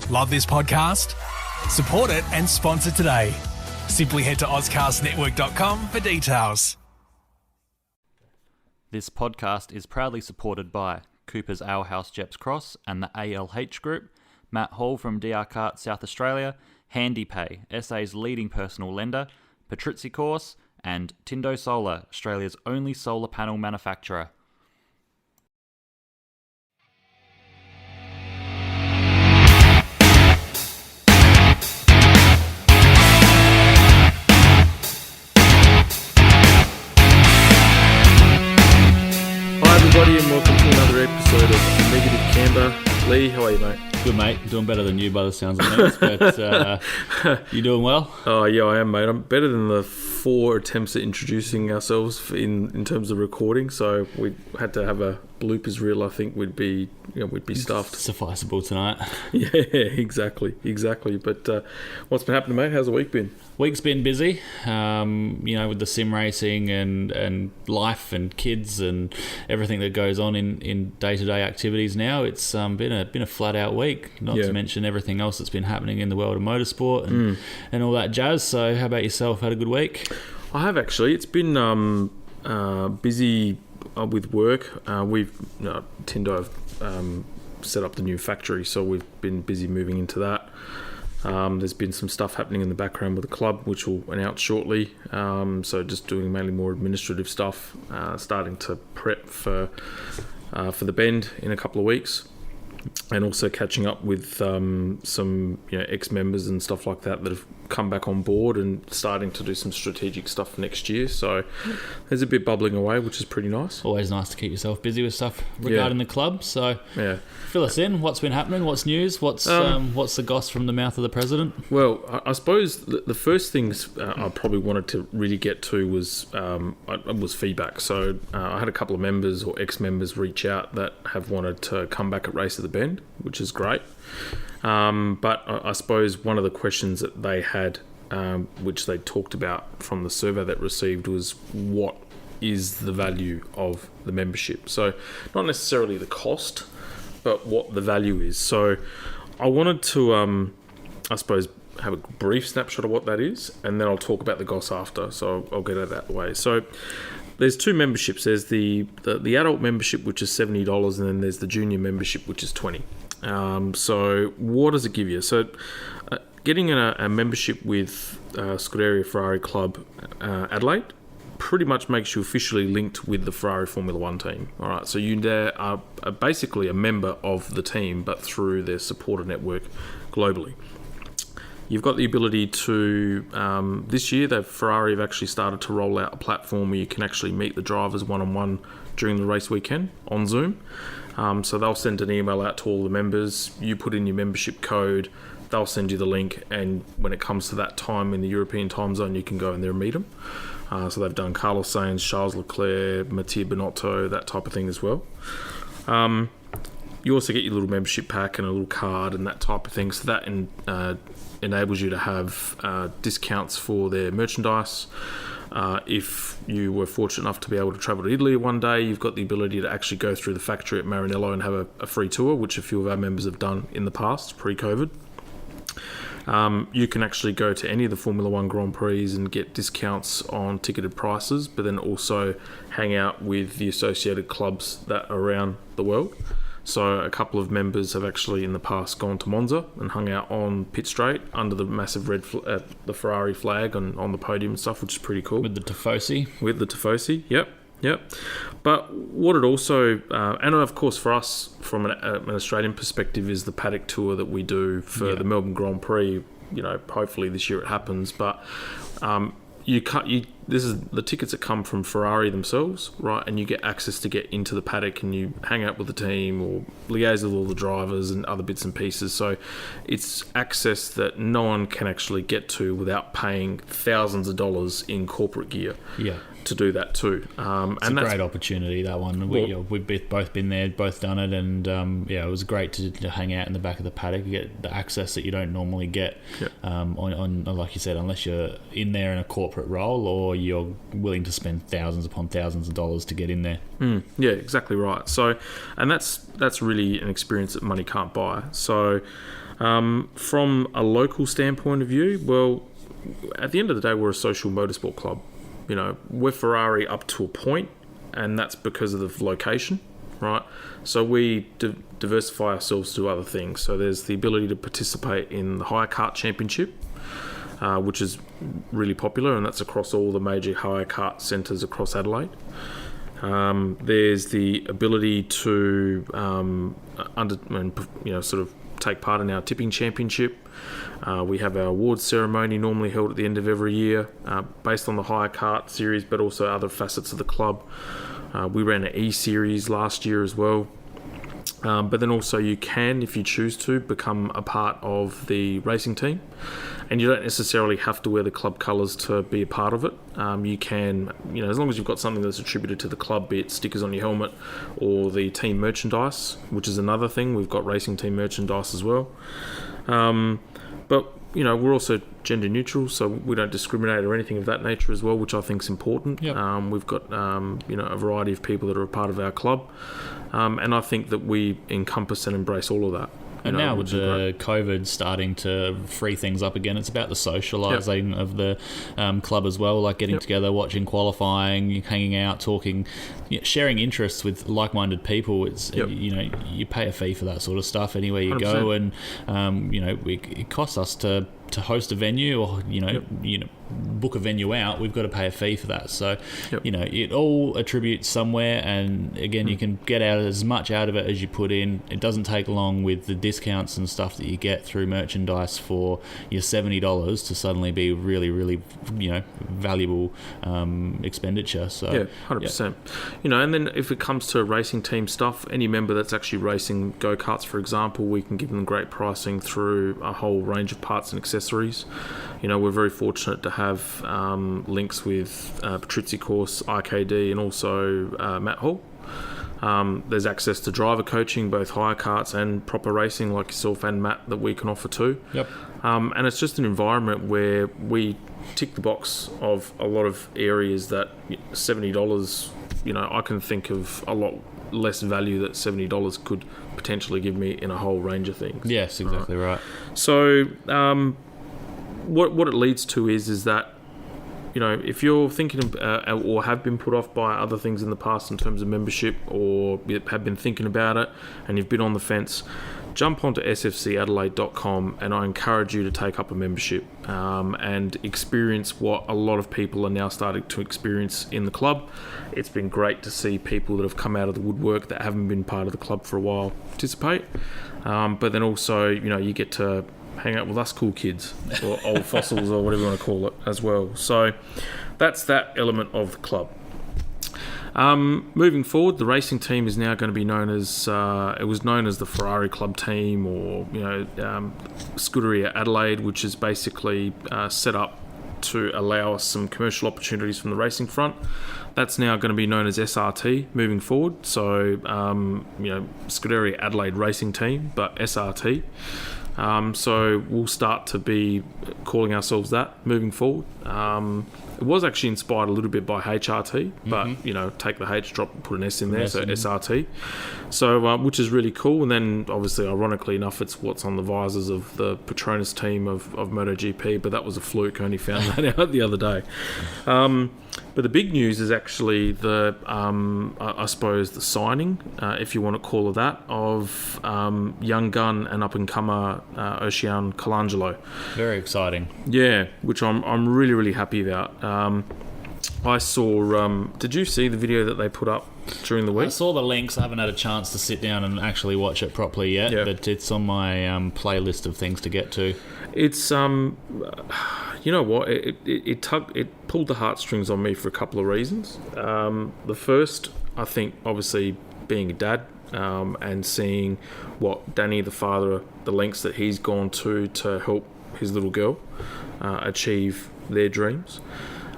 Love this podcast? Support it and sponsor today. Simply head to ozcastnetwork.com for details. This podcast is proudly supported by Cooper's Ale House Jeps Cross and the ALH Group, Matt Hall from DR Kart South Australia, HandyPay, SA's leading personal lender, Patrizzi Course, and Tindo Solar, Australia's only solar panel manufacturer. Everybody, and welcome to another episode of Negative Camber. Lee, how are you, mate? Good, mate. Doing better than you by the sounds of things, but you doing well? Oh, yeah, I am, mate. I'm better than the 4 attempts at introducing ourselves in terms of recording, so we had to have a bloopers reel. I think we'd be stuffed. Sufficeable tonight. Yeah, exactly. But what's been happening, mate? How's the week been? Week's been busy, with the sim racing and life and kids and everything that goes on in day-to-day activities now. It's been a flat-out week, not to mention everything else that's been happening in the world of motorsport and all that jazz. So how about yourself? Had a good week? I have, actually. It's been busy with work. Tindo have set up the new factory, so we've been busy moving into that. There's been some stuff happening in the background with the club, which we'll announce shortly. So just doing mainly more administrative stuff, starting to prep for the bend in a couple of weeks, and also catching up with some ex-members and stuff like that have come back on board and starting to do some strategic stuff for next year. So there's a bit bubbling away, which is pretty nice. Always nice to keep yourself busy with stuff regarding the club. So fill us in. What's been happening? What's news? What's the goss from the mouth of the president? Well, I suppose the first things I probably wanted to really get to was feedback. So I had a couple of members or ex-members reach out that have wanted to come back at Race of the Bend, which is great. But I suppose one of the questions that they had, which they talked about from the survey that received, was what is the value of the membership? So not necessarily the cost, but what the value is. So I wanted to, I suppose, have a brief snapshot of what that is, and then I'll talk about the goss after. So I'll get it out of the way. So there's 2 memberships. There's the adult membership, which is $70, and then there's the junior membership, which is $20. So what does it give you? So getting a membership with Scuderia Ferrari Club Adelaide pretty much makes you officially linked with the Ferrari Formula One team. All right, so you are basically a member of the team, but through their supporter network globally. You've got the ability to, this year, Ferrari have actually started to roll out a platform where you can actually meet the drivers one-on-one during the race weekend on Zoom. So they'll send an email out to all the members. You put in your membership code, they'll send you the link, and when it comes to that time in the European time zone, you can go in there and meet them. So they've done Carlos Sainz, Charles Leclerc, Mattia Binotto, that type of thing as well. You also get your little membership pack and a little card and that type of thing. So that enables you to have discounts for their merchandise. If you were fortunate enough to be able to travel to Italy one day, you've got the ability to actually go through the factory at Maranello and have a free tour, which a few of our members have done in the past, pre-COVID. You can actually go to any of the Formula One Grand Prix and get discounts on ticketed prices, but then also hang out with the associated clubs that are around the world. So a couple of members have actually in the past gone to Monza and hung out on pit straight under the massive red the Ferrari flag on the podium and stuff, which is pretty cool. With the Tifosi? Yep. But what it also, and of course for us from an Australian perspective, is the paddock tour that we do for the Melbourne Grand Prix. Hopefully this year it happens, but this is the tickets that come from Ferrari themselves, right? And you get access to get into the paddock and you hang out with the team or liaise with all the drivers and other bits and pieces. So it's access that no one can actually get to without paying thousands of dollars in corporate gear. Yeah. To do that too. It's a great opportunity, that one. We've both been there, both done it, and it was great to hang out in the back of the paddock. You get the access that you don't normally get on like you said, unless you're in there in a corporate role or you're willing to spend thousands upon thousands of dollars to get in there. Yeah, exactly right. So, and that's really an experience that money can't buy. So From a local standpoint of view, well, at the end of the day, we're a social motorsport club. You know, we're Ferrari up to a point, and that's because of the location, right? So we diversify ourselves to other things. So there's the ability to participate in the Hire Kart Championship, which is really popular, and that's across all the major hire kart centres across Adelaide. There's the ability to sort of take part in our tipping championship. We have our awards ceremony normally held at the end of every year, based on the hire kart series, but also other facets of the club. We ran an E-Series last year as well. But then also you can, if you choose to, become a part of the racing team. And you don't necessarily have to wear the club colours to be a part of it. You can, as long as you've got something that's attributed to the club, be it stickers on your helmet or the team merchandise, which is another thing. We've got racing team merchandise as well. But we're also gender neutral, so we don't discriminate or anything of that nature as well, which I think is important. Yep. We've got a variety of people that are a part of our club, and I think that we encompass and embrace all of that. And now with the COVID starting to free things up again, it's about the socialising of the club as well, like getting together, watching qualifying, hanging out, talking, sharing interests with like-minded people. It's you pay a fee for that sort of stuff anywhere you 100%. Go, and it costs us to host a venue or book a venue out. We've got to pay a fee for that, so it all attributes somewhere, and again you can get out as much out of it as you put in. It doesn't take long with the discounts and stuff that you get through merchandise for your $70 to suddenly be really, really valuable expenditure. So 100%. And then if it comes to racing team stuff, any member that's actually racing go-karts, for example, we can give them great pricing through a whole range of parts and accessories. We're very fortunate to have links with Patrizzi Course, RKD, and also Matt Hall. There's access to driver coaching, both hire karts and proper racing like yourself and Matt, that we can offer too. Yep. And it's just an environment where we tick the box of a lot of areas that $70, I can think of a lot less value that $70 could potentially give me in a whole range of things. Yes, exactly right. So what it leads to is that if you're thinking or have been put off by other things in the past in terms of membership, or have been thinking about it and you've been on the fence, jump onto sfcadelaide.com, and I encourage you to take up a membership and experience what a lot of people are now starting to experience in the club. It's been great to see people that have come out of the woodwork that haven't been part of the club for a while participate, but then also you get to hang out with us cool kids or old fossils or whatever you want to call it as well. So that's that element of the club. Moving forward, the racing team is now going to be known as it was known as the Ferrari Club Team, or Scuderia Adelaide, which is basically set up to allow us some commercial opportunities from the racing front. That's now going to be known as SRT moving forward. So Scuderia Adelaide Racing Team, but SRT. So we'll start to be calling ourselves that moving forward. It was actually inspired a little bit by HRT, but take the H, drop, put an S in there, so SRT. So which is really cool. And then obviously, ironically enough, it's what's on the visors of the Petronas team of MotoGP, but that was a fluke. I only found that out the other day. But the big news is actually I suppose the signing, if you want to call it that, of young gun and up-and-comer Oceane Colangelo. Very exciting. Yeah, which I'm really, really happy about. I saw... did you see the video that they put up during the week? I saw the links. I haven't had a chance to sit down and actually watch it properly yet, but it's on my playlist of things to get to. It's... you know what? It pulled the heartstrings on me for a couple of reasons. The first, I think, obviously, being a dad and seeing what Danny, the father, the lengths that he's gone to help his little girl achieve their dreams.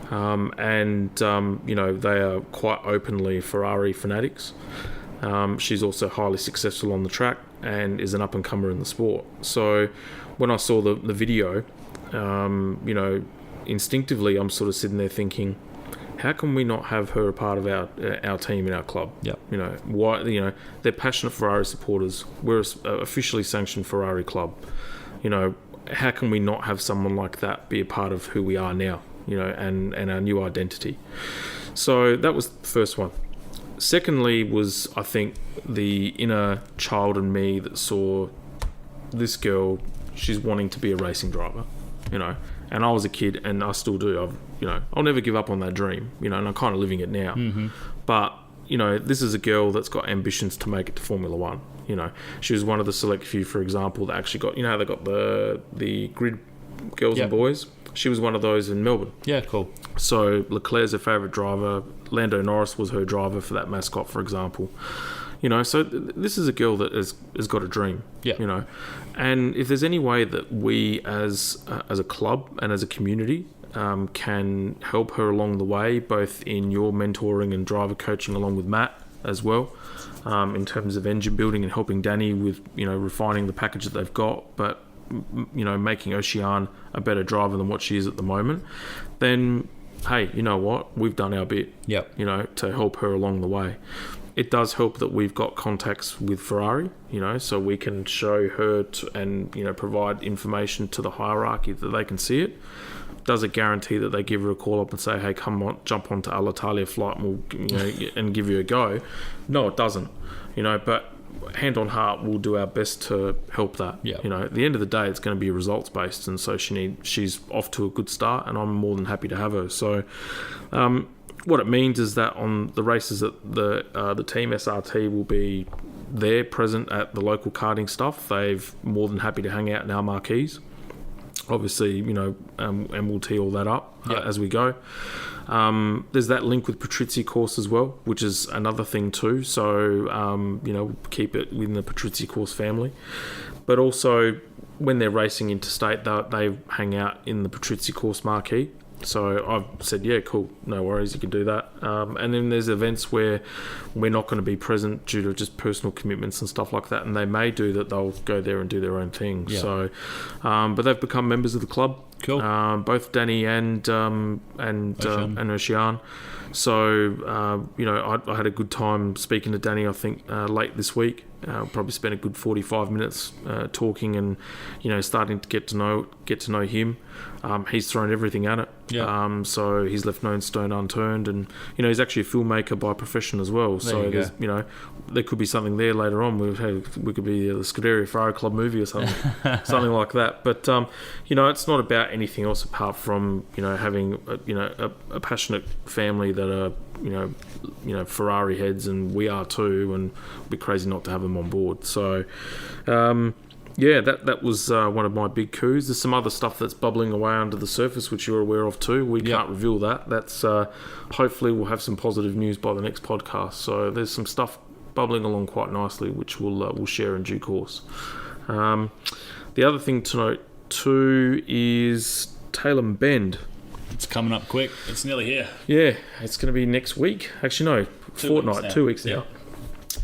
They are quite openly Ferrari fanatics. She's also highly successful on the track and is an up-and-comer in the sport. So when I saw the video... instinctively I'm sort of sitting there thinking, how can we not have her a part of our team in our club? Yep. You know, why? You know, they're passionate Ferrari supporters. We're a officially sanctioned Ferrari club. You know, how can we not have someone like that be a part of who we are now? You know, and our new identity. So that was the first one. Secondly was, I think, the inner child in me that saw this girl. She's wanting to be a racing driver. You know, and I was a kid, and I still do. I'll never give up on that dream. You know, and I'm kind of living it now. Mm-hmm. But you know, this is a girl that's got ambitions to make it to Formula One. You know, she was one of the select few, for example, that actually got, you know, they got the grid girls and boys. She was one of those in Melbourne. Yeah, cool. So Leclerc's her favourite driver. Lando Norris was her driver for that mascot, for example. You know, so this is a girl that has got a dream. Yeah. You know, and if there's any way that we as a club and as a community can help her along the way, both in your mentoring and driver coaching along with Matt as well, in terms of engine building and helping Danny with, you know, refining the package that they've got, but, you know, making Oceane a better driver than what she is at the moment, then, hey, you know what? We've done our bit, you know, to help her along the way. It does help that we've got contacts with Ferrari, you know, so we can show her and, you know, provide information to the hierarchy that they can see it. Does it guarantee that they give her a call up and say, hey, come on, jump onto Alitalia flight and we'll, you know, and give you a go? No, it doesn't. You know, but hand on heart, we'll do our best to help that. Yeah. You know, at the end of the day, it's going to be results based, and so she's off to a good start, and I'm more than happy to have her. So, what it means is that on the races that the team SRT will be there present at the local karting stuff. They've more than happy to hang out in our marquees. Obviously, you know, and we'll tee all that up as we go. There's that link with Patrizia course as well, which is another thing too. So, you know, keep it within the Patrizia course family. But also, when they're racing interstate, they hang out in the Patrizia course marquee. So I've said, yeah, cool, no worries, you can do that. And then there's events where we're not going to be present due to just personal commitments and stuff like that, and they may do that, they'll go there and do their own thing. Yeah. So, but they've become members of the club. Cool. Both Danny and Oceane. So, you know, I had a good time speaking to Danny, I think, late this week. Probably spent a good 45 minutes talking and, you know, starting to get to know him. He's thrown everything at it. Yeah. So he's left no stone unturned, and, you know, he's actually a filmmaker by profession as well. So there's, you know, there could be something there later on. We could be the Scuderia Ferrari Club movie or something, something like that. But you know, it's not about anything else apart from, you know, having a passionate family that are, you know, Ferrari heads, and we are too, and it'd be crazy not to have them on board. So, yeah, that was one of my big coups. There's some other stuff that's bubbling away under the surface, which you're aware of too. We can't reveal that. That's hopefully we'll have some positive news by the next podcast. So there's some stuff bubbling along quite nicely, which we'll share in due course. The other thing to note too is Tailem Bend. It's coming up quick. It's nearly here. Yeah, it's going to be next week. Actually, no, fortnight, 2 weeks now.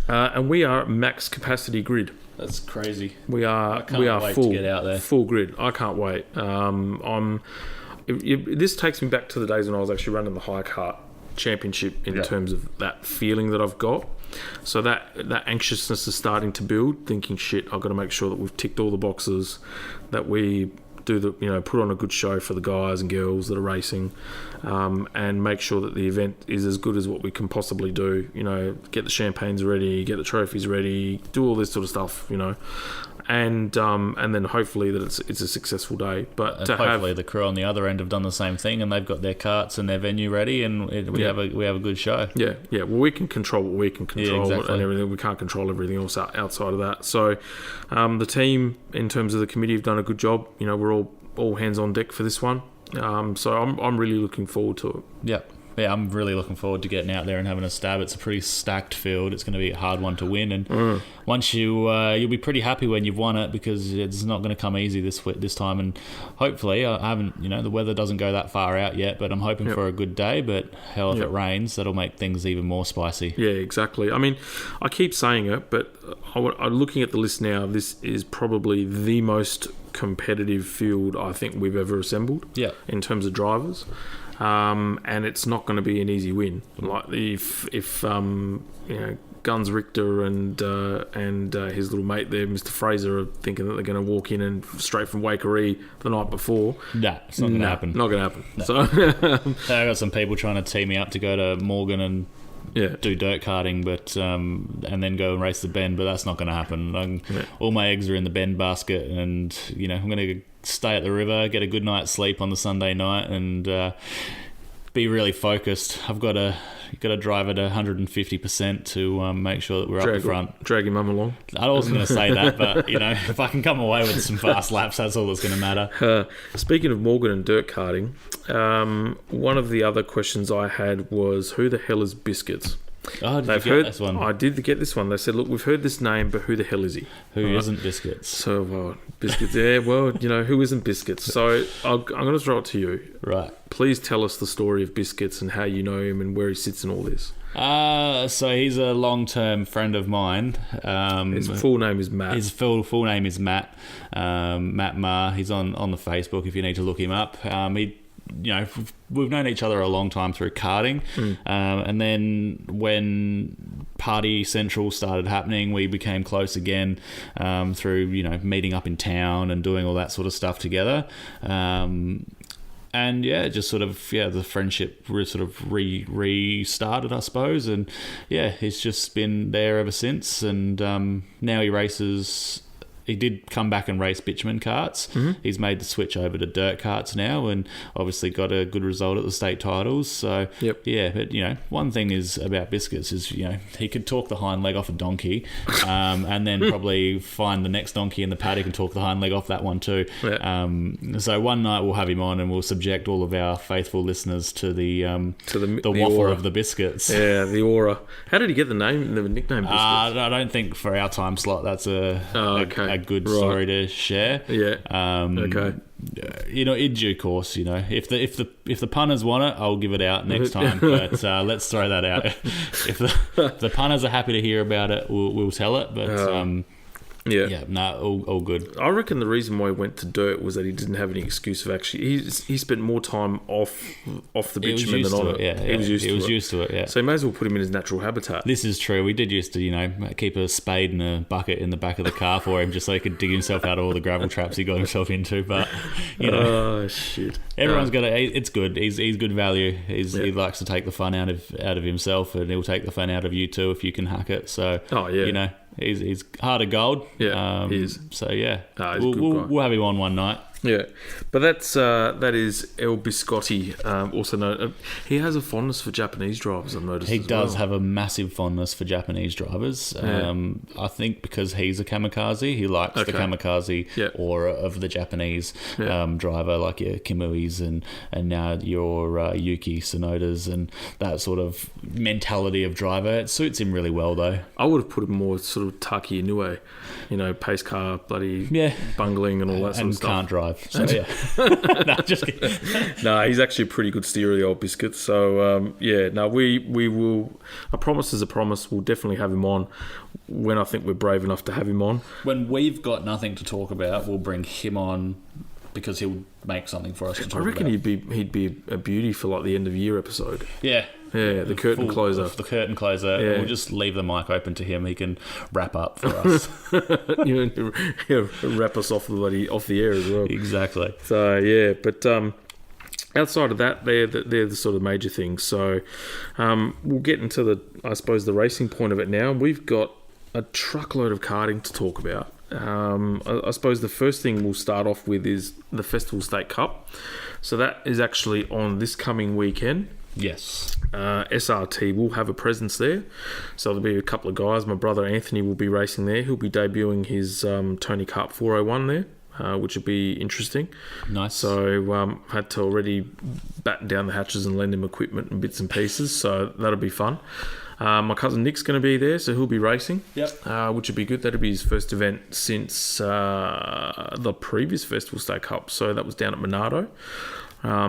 And we are at max capacity grid. That's crazy. We are wait full to get out there. Full grid. I can't wait. This takes me back to the days when I was actually running the high kart championship in terms of that feeling that I've got. So that anxiousness is starting to build, thinking, shit, I've got to make sure that we've ticked all the boxes, that we do put on a good show for the guys and girls that are racing, and make sure that the event is as good as what we can possibly do. You know, get the champagnes ready, get the trophies ready, do all this sort of stuff. You know, and then hopefully that it's a successful day. But and hopefully the crew on the other end have done the same thing, and they've got their karts and their venue ready, and we have a good show. Yeah. Well, we can control what we can control, and everything. We can't control everything else outside of that. So, the team, in terms of the committee, have done a good job. You know, we're all hands on deck for this one. So I'm really looking forward to it. Yeah, I'm really looking forward to getting out there and having a stab. It's a pretty stacked field. It's going to be a hard one to win, and once you'll be pretty happy when you've won it, because it's not going to come easy this time. And hopefully, I haven't, the weather doesn't go that far out yet, but I'm hoping for a good day. But hell, if it rains, that'll make things even more spicy. Yeah, exactly. I mean, I keep saying it, but I'm looking at the list now. This is probably the most competitive field I think we've ever assembled. Yeah, in terms of drivers. And it's not going to be an easy win. Like if Guns Richter and his little mate there, Mr. Fraser, are thinking that they're going to walk in and straight from Waikerie the night before. Nah, it's not going to happen. Not going to happen. No. So I got some people trying to tee me up to go to Morgan and do dirt karting, but and then go and race the bend, but that's not going to happen. All my eggs are in the bend basket, and I'm going to stay at the river, get a good night's sleep on the Sunday night, and be really focused. I've got to drive at 150% to make sure that we're up the front. Drag your mum along. I wasn't going to say that, but if I can come away with some fast laps, that's all that's going to matter. Speaking of Morgan and dirt karting, one of the other questions I had was, who the hell is Biscuits? Oh, did you get this one? I did get this one. They said, look, we've heard this name, but who the hell is he? Who isn't Biscuits? So, Biscuits, yeah, well, who isn't Biscuits? So I'm going to throw it to you. Right. Please tell us the story of Biscuits and how you know him and where he sits in all this. So he's a long-term friend of mine. His full name is Matt. His full name is Matt. Matt Ma. He's on the Facebook if you need to look him up. We've known each other a long time through karting, and then when Party Central started happening, we became close again through meeting up in town and doing all that sort of stuff together. And just sort of the friendship sort of restarted, I suppose, and he's just been there ever since. And now he races. He did come back and race bitumen karts. Mm-hmm. He's made the switch over to dirt karts now, and obviously got a good result at the state titles. So but one thing is about Biscuits is he could talk the hind leg off a donkey, and then probably find the next donkey in the paddock and talk the hind leg off that one too. Yeah. So one night we'll have him on and we'll subject all of our faithful listeners to the waffer aura of the Biscuits. Yeah, the aura. How did he get the nickname Biscuits? I don't think for our time slot that's a good story to share. Yeah. Okay. In due course, if the punters want it, I'll give it out next time. But let's throw that out. If the punters are happy to hear about it, we'll tell it. But all good. I reckon the reason why he went to dirt was that he didn't have any excuse of actually. He spent more time off the bitumen than on it. He was used to it. Yeah. So you may as well put him in his natural habitat. This is true. We did used to keep a spade and a bucket in the back of the car for him, just so he could dig himself out of all the gravel traps he got himself into. But oh shit! Everyone's got it's good. He's good value. He likes to take the fun out of himself, and he'll take the fun out of you too if you can hack it. So he's heart of gold. Yeah, he is. So we'll have him on one night. Yeah, but that is El Biscotti. Also known, he has a fondness for Japanese drivers. I've noticed. He does have a massive fondness for Japanese drivers. I think because he's a kamikaze, he likes the kamikaze aura of the Japanese driver, like your Kimuis and now your Yuki Tsunodas and that sort of mentality of driver. It suits him really well, though. I would have put him more sort of Taki Inoue, pace car, bloody bungling and all that sort of stuff. And can't drive. So no, just kidding. No, he's actually a pretty good steerer, the old Biscuit. So we will. A promise is a promise. We'll definitely have him on when I think we're brave enough to have him on. When we've got nothing to talk about, we'll bring him on because he'll make something for us to talk about. I reckon he'd be a beauty for like the end of year episode. Yeah. Yeah, the curtain closer. The curtain closer. Yeah. We'll just leave the mic open to him. He can wrap up for us. Wrap us off the air as well. Exactly. So but outside of that, they're the sort of major things. So we'll get into the racing point of it now. We've got a truckload of karting to talk about. I suppose the first thing we'll start off with is the Festival State Cup. So that is actually on this coming weekend. Yes. SRT will have a presence there. So there'll be a couple of guys. My brother Anthony will be racing there. He'll be debuting his Tony Kart 401 there, which will be interesting. Nice. So had to already batten down the hatches and lend him equipment and bits and pieces. So that'll be fun. My cousin Nick's going to be there, so he'll be racing. Yep. Which would be good. That'll be his first event since the previous Festival State Cup. So that was down at Monaco.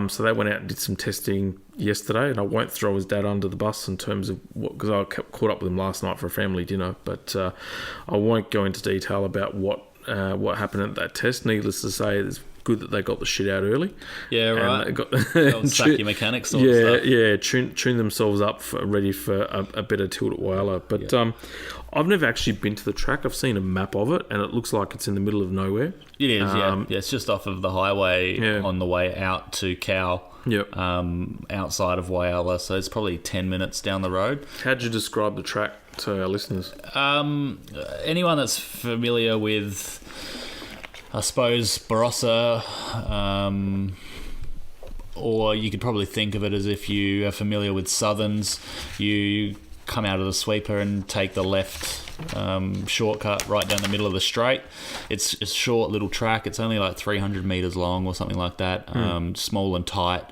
So they went out and did some testing yesterday, and I won't throw his dad under the bus in terms of because I caught up with him last night for a family dinner, but I won't go into detail about what what happened at that test. Needless to say, it's good that they got the shit out early. Yeah, right. And got sucky mechanics sort of stuff. Yeah, tune themselves up ready for a better tilt at Whyalla. But I've never actually been to the track. I've seen a map of it, and it looks like it's in the middle of nowhere. It is, yeah. It's just off of the highway on the way out to Cow. Yep. Outside of Whyalla, so it's probably 10 minutes down the road. How'd you describe the track to our listeners? Anyone that's familiar with, I suppose, Barossa, or you could probably think of it as if you are familiar with Southerns, you come out of the sweeper and take the left shortcut right down the middle of the straight. It's a short little track. It's only like 300 metres long or something like that. Small and tight.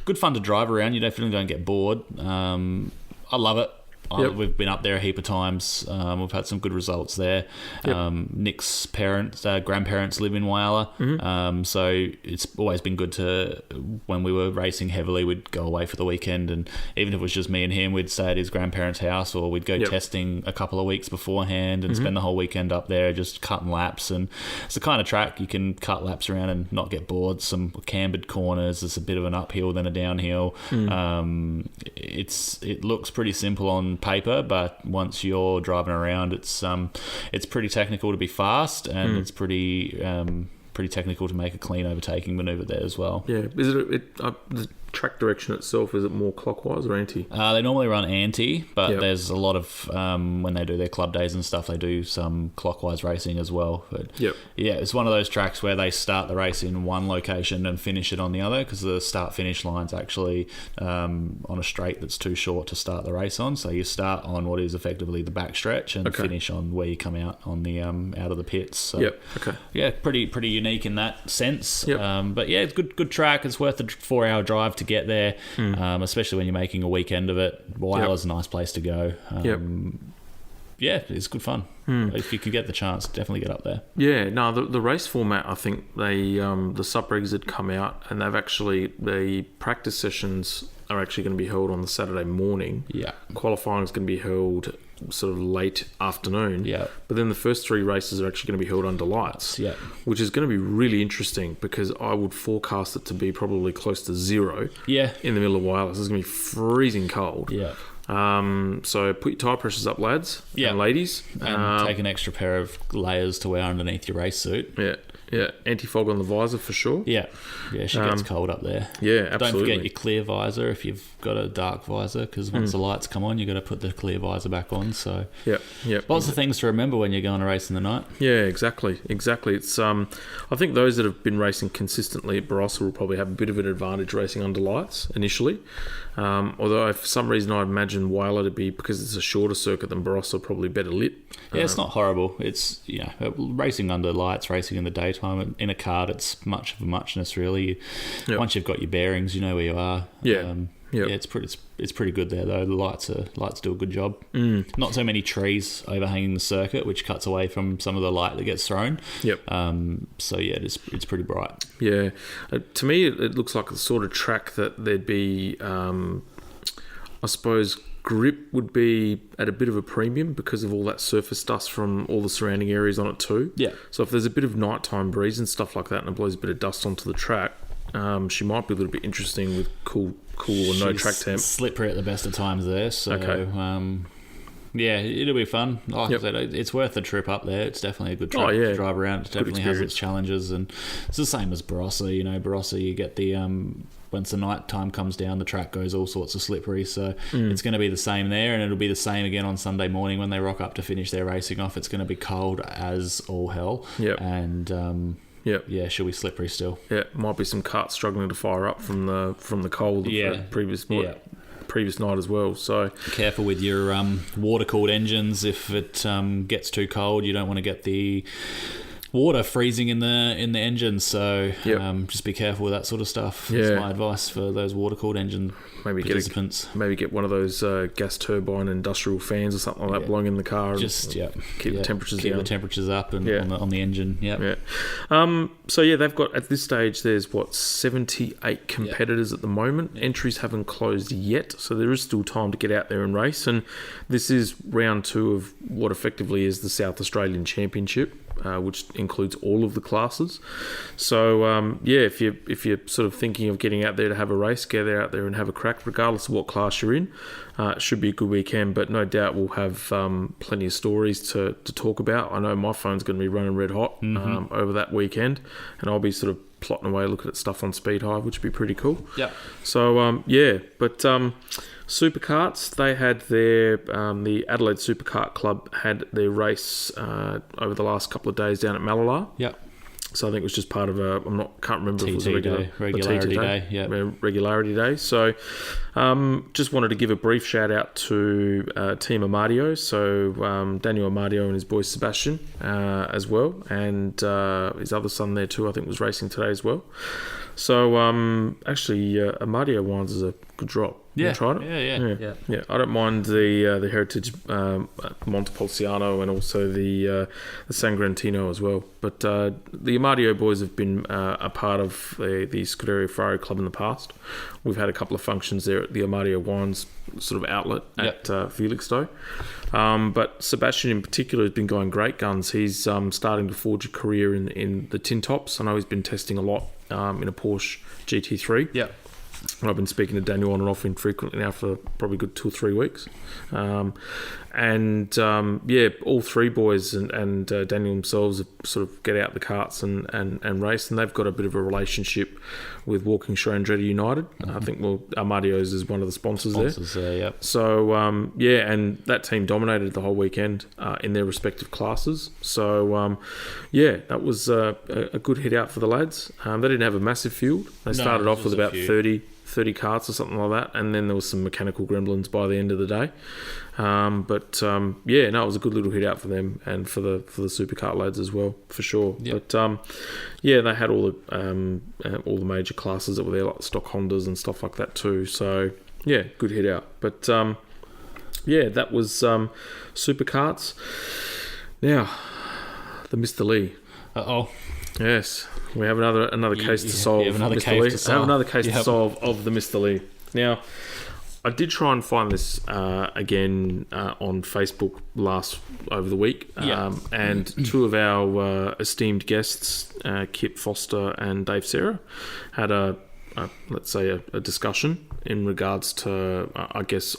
Good fun to drive around. You definitely don't get bored. I love it. We've been up there a heap of times. We've had some good results there. Nick's grandparents live in Whyalla, so it's always been good to, when we were racing heavily, we'd go away for the weekend, and even if it was just me and him, we'd stay at his grandparents' house, or we'd go testing a couple of weeks beforehand and spend the whole weekend up there just cutting laps. And it's the kind of track you can cut laps around and not get bored. Some cambered corners. It's a bit of an uphill then a downhill. It looks pretty simple on paper, but once you're driving around, it's pretty technical to be fast, and it's pretty technical to make a clean overtaking manoeuvre there as well. Yeah, is it the track direction itself? Is it more clockwise or anti? They normally run anti, but there's a lot of when they do their club days and stuff, they do some clockwise racing as well. But it's one of those tracks where they start the race in one location and finish it on the other, because the start-finish line's actually on a straight that's too short to start the race on. So you start on what is effectively the back stretch and finish on where you come out on the out of the pits. So, pretty unique in that sense. But yeah, it's good track. It's worth a 4-hour drive to get there, especially when you're making a weekend of it. Whyalla's a nice place to go. It's good fun. If you can get the chance, definitely get up there. Yeah, no, the race format, I think they the sub-regs had come out, and the practice sessions are actually going to be held on the Saturday morning. Qualifying is going to be held sort of late afternoon. But then the first 3 races are actually going to be held under lights. Which is going to be really interesting, because I would forecast it to be probably close to 0 in the middle of Whyalla. It's going to be freezing cold. So put your tyre pressures up, lads and ladies. And take an extra pair of layers to wear underneath your race suit. Anti-fog on the visor for sure. She gets cold up there. Absolutely. Don't forget your clear visor if you've got a dark visor, because once the lights come on, you've got to put the clear visor back on. So lots of things to remember when you're going to race in the night. Exactly. It's I think those that have been racing consistently at Barossa will probably have a bit of an advantage racing under lights initially. Although for some reason I imagine Whyalla to be, because it's a shorter circuit than Barossa, probably better lit. It's not horrible. It's racing under lights, racing in the daytime in a cart, it's much of a muchness really. Once you've got your bearings, you know where you are. It's pretty good there though. The lights do a good job. Not so many trees overhanging the circuit, which cuts away from some of the light that gets thrown. It's pretty bright. To me it looks like the sort of track that there'd be I suppose grip would be at a bit of a premium because of all that surface dust from all the surrounding areas on it too. So if there's a bit of nighttime breeze and stuff like that, and it blows a bit of dust onto the track, she might be a little bit interesting with cool or no track temp. Slippery at the best of times there. So it'll be fun. Like I said, it's worth the trip up there. It's definitely a good track to drive around. It definitely has its challenges, and it's the same as Barossa. Barossa, you get the once the night time comes down, the track goes all sorts of slippery. So it's going to be the same there, and it'll be the same again on Sunday morning when they rock up to finish their racing off. It's going to be cold as all hell. And she'll be slippery still. Might be some carts struggling to fire up from the cold of the previous night as well. So careful with your water-cooled engines. If it gets too cold, you don't want to get the water freezing in the engine. So just be careful with that sort of stuff. That's my advice for those water-cooled engine participants. Maybe get one of those gas turbine industrial fans or something like that blowing in the car. Just keep the temperatures down. Keep the temperatures up and on the engine. So they've got, at this stage, there's 78 competitors at the moment. Entries haven't closed yet, so there is still time to get out there and race. And this is round 2 of what effectively is the South Australian Championship. which includes all of the classes. So if you're sort of thinking of getting out there to have a race, get out there and have a crack, regardless of what class you're in. It should be a good weekend, but no doubt we'll have plenty of stories to talk about. I know my phone's going to be running red hot over that weekend, and I'll be sort of plotting away looking at stuff on Speed Hive, which would be pretty cool. Yeah. So but Supercarts, they had their the Adelaide Supercart Club had their race over the last couple of days down at Malala. Yeah. So I think it was just part of can't remember if it was a regularity day. Yeah. Regularity day. So just wanted to give a brief shout out to Team Amadio. So Daniel Amadio and his boy Sebastian as well. And his other son there too, I think, was racing today as well. So actually Amadio wines is a good drop. Yeah. You tried it? Yeah. I don't mind the Heritage Montepulciano and also the Sangrantino as well. But the Amadio boys have been a part of the Scuderia Ferrari Club in the past. We've had a couple of functions there at the Amadio Wines sort of outlet at Felixstowe. But Sebastian in particular has been going great guns. He's starting to forge a career in the tin tops. I know he's been testing a lot in a Porsche GT3. Yeah. And I've been speaking to Daniel on and off infrequently now for probably a good 2 or 3 weeks. All three boys and Daniel themselves sort of get out the karts and race, and they've got a bit of a relationship with Walking Show Andretti United. I think Armadio's is one of the sponsors there. Yeah. So, and that team dominated the whole weekend in their respective classes. So, that was a good hit out for the lads. They didn't have a massissive field. They started off with about 30 carts or something like that, and then there was some mechanical gremlins by the end of the day. It was a good little hit out for them and for the supercar lads as well, for sure. Yep. But they had all the major classes that were there, like stock Hondas and stuff like that too. So good hit out. But that was supercarts. Now the Mr. Leigh. Yes, we have another case to solve. Have another case to solve of the Mr. Leigh. Now, I did try and find this again on Facebook over the week, and 2 of our esteemed guests, Kip Foster and Dave Sera, had a discussion in regards to,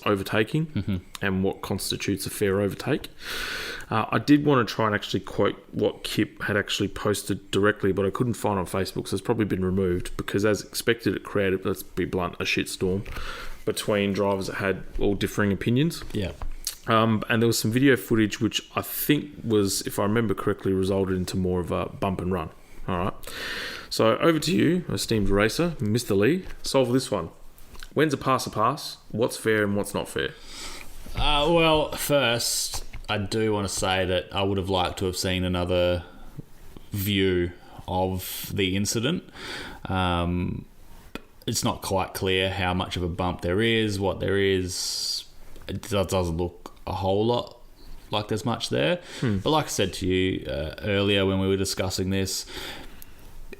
overtaking and what constitutes a fair overtake. I did want to try and actually quote what Kip had actually posted directly, but I couldn't find it on Facebook, so it's probably been removed because, as expected, it created, let's be blunt, a shitstorm between drivers that had all differing opinions. Yeah. And there was some video footage which I think was, if I remember correctly, resulted into more of a bump and run. All right. So over to you, esteemed racer, Mr. Leigh. Solve this one. When's a pass? What's fair and what's not fair? Well, first, I do want to say that I would have liked to have seen another view of the incident. It's not quite clear how much of a bump there is, what there is. It doesn't look a whole lot like there's much there. But like I said to you earlier when we were discussing this,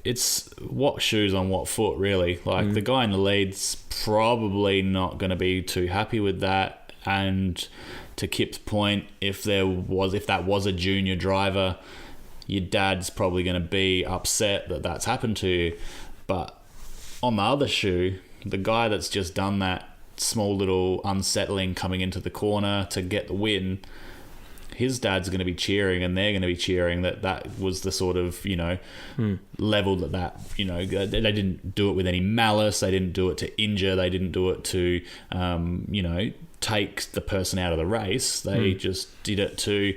it's what shoes on what foot, really. Like the guy in the lead's probably not going to be too happy with that. And to Kip's point, if that was a junior driver, your dad's probably going to be upset that that's happened to you. But on the other shoe, the guy that's just done that small little unsettling coming into the corner to get the win, his dad's going to be cheering, and they're going to be cheering that was the sort of, level that they didn't do it with any malice. They didn't do it to injure. They didn't do it to, take the person out of the race. They just did it to,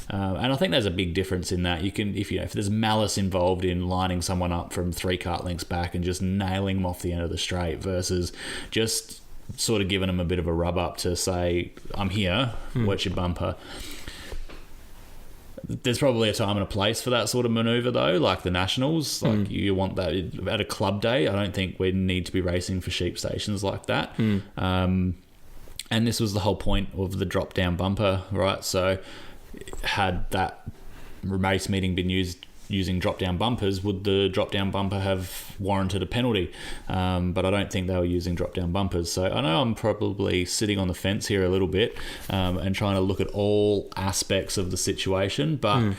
and I think there's a big difference in that. You can, if there's malice involved in lining someone up from 3 kart lengths back and just nailing them off the end of the straight versus just sort of giving them a bit of a rub up to say, I'm here, what's your bumper? There's probably a time and a place for that sort of manoeuvre, though, like the Nationals. Like you want that at a club day. I don't think we need to be racing for sheep stations like that. And this was the whole point of the drop-down bumper, right? So had that race meeting been using drop-down bumpers, would the drop-down bumper have warranted a penalty? But I don't think they were using drop-down bumpers. So I know I'm probably sitting on the fence here a little bit and trying to look at all aspects of the situation. But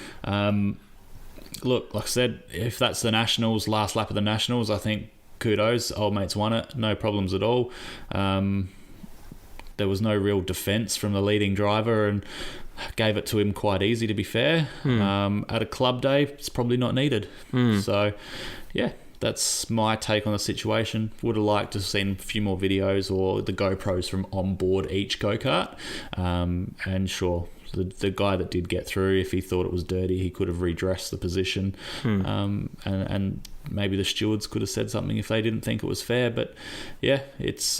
Look, like I said, if that's the Nationals, last lap of the Nationals, I think kudos. Old mates won it. No problems at all. There was no real defence from the leading driver and gave it to him quite easy, to be fair. At a club day, it's probably not needed. So, yeah, that's my take on the situation. Would have liked to have seen a few more videos or the GoPros from on board each go-kart. And sure, the guy that did get through, if he thought it was dirty, he could have redressed the position. And maybe the stewards could have said something if they didn't think it was fair. But yeah, it's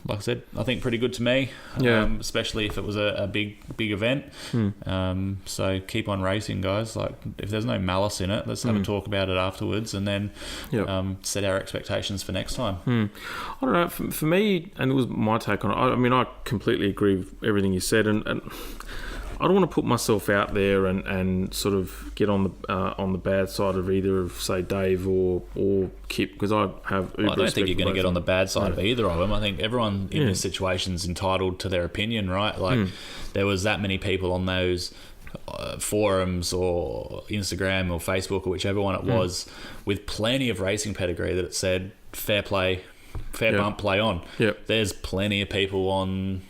like I said, I think pretty good to me. Especially if it was a big event. So keep on racing, guys. Like, if there's no malice in it, let's have a talk about it afterwards, and then set our expectations for next time. I don't know. For me, and it was my take on it. I mean, I completely agree with everything you said, and I don't want to put myself out there and sort of get on the bad side of either of, say, Dave or Kip, because I have. I don't think you're going to get on the bad side of either of them. I think everyone in this situation is entitled to their opinion, right? Like, there was that many people on those forums or Instagram or Facebook or whichever one it was, with plenty of racing pedigree that it said fair play, bump, play on. There's plenty of people on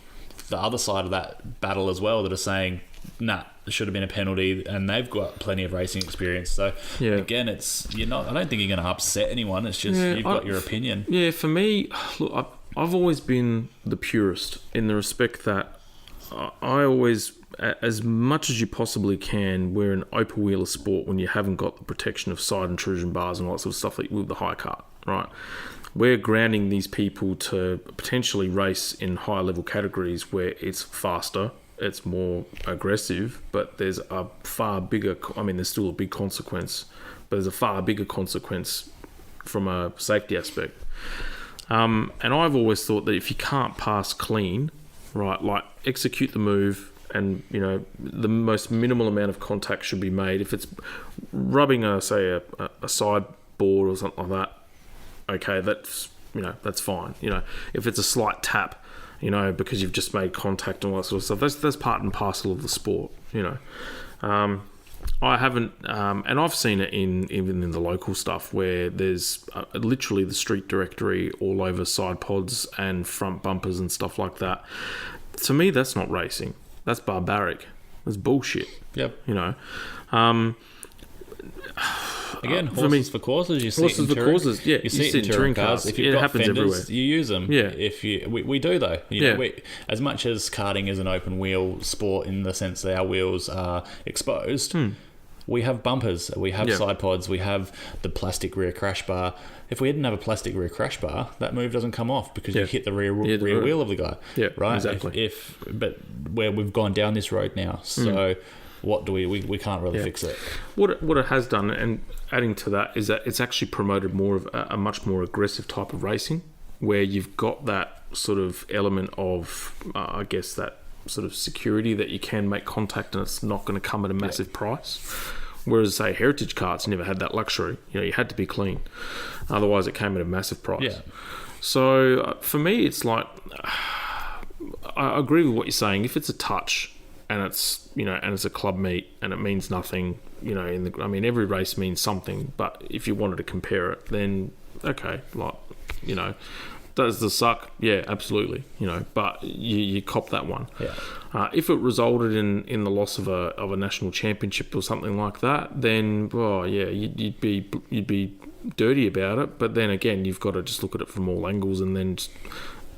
the other side of that battle as well that are saying, nah, there should have been a penalty, and they've got plenty of racing experience. So again, I don't think you're going to upset anyone. It's just you've got your opinion. Yeah, for me, look, I've always been the purist in the respect that I always, as much as you possibly can, we're an open wheeler sport when you haven't got the protection of side intrusion bars and all that sort of stuff like with the high cart, right? We're grounding these people to potentially race in higher level categories where it's faster, it's more aggressive, but there's a far bigger, I mean, there's still a big consequence, but there's a far bigger consequence from a safety aspect. And I've always thought that if you can't pass clean, right, like execute the move, and, you know, the most minimal amount of contact should be made. If it's rubbing a side board or something like that, okay, that's fine. You know, if it's a slight tap, you know, because you've just made contact and all that sort of stuff, that's part and parcel of the sport. You know, I haven't, and I've seen it even in the local stuff where there's literally the street directory all over side pods and front bumpers and stuff like that. To me, that's not racing. That's barbaric. That's bullshit. Yep. You know. Again, horses for courses. You see horses it in for courses. Yeah, you see it in touring cars. If you've got fenders, everywhere. You use them. Yeah. We do though. You know, as much as karting is an open wheel sport in the sense that our wheels are exposed, we have bumpers, we have side pods, we have the plastic rear crash bar. If we didn't have a plastic rear crash bar, that move doesn't come off because you hit the rear wheel of the guy. Yeah, right. Exactly. But where we've gone down this road now, so. What do we can't really fix it. What it has done, and adding to that, is that it's actually promoted more of a much more aggressive type of racing, where you've got that sort of element of, I guess, that sort of security that you can make contact and it's not going to come at a massive price. Whereas, say, heritage karts never had that luxury. You know, you had to be clean, otherwise it came at a massive price. Yeah. So for me, it's like, I agree with what you're saying. If it's a touch, and it's, you know, and it's a club meet and it means nothing, you know, every race means something, but if you wanted to compare it, then okay, like, you know, does the suck? Yeah, absolutely, you know, but you cop that one. Yeah. If it resulted in the loss of a national championship or something like that, then you'd be dirty about it, but then again, you've got to just look at it from all angles and then just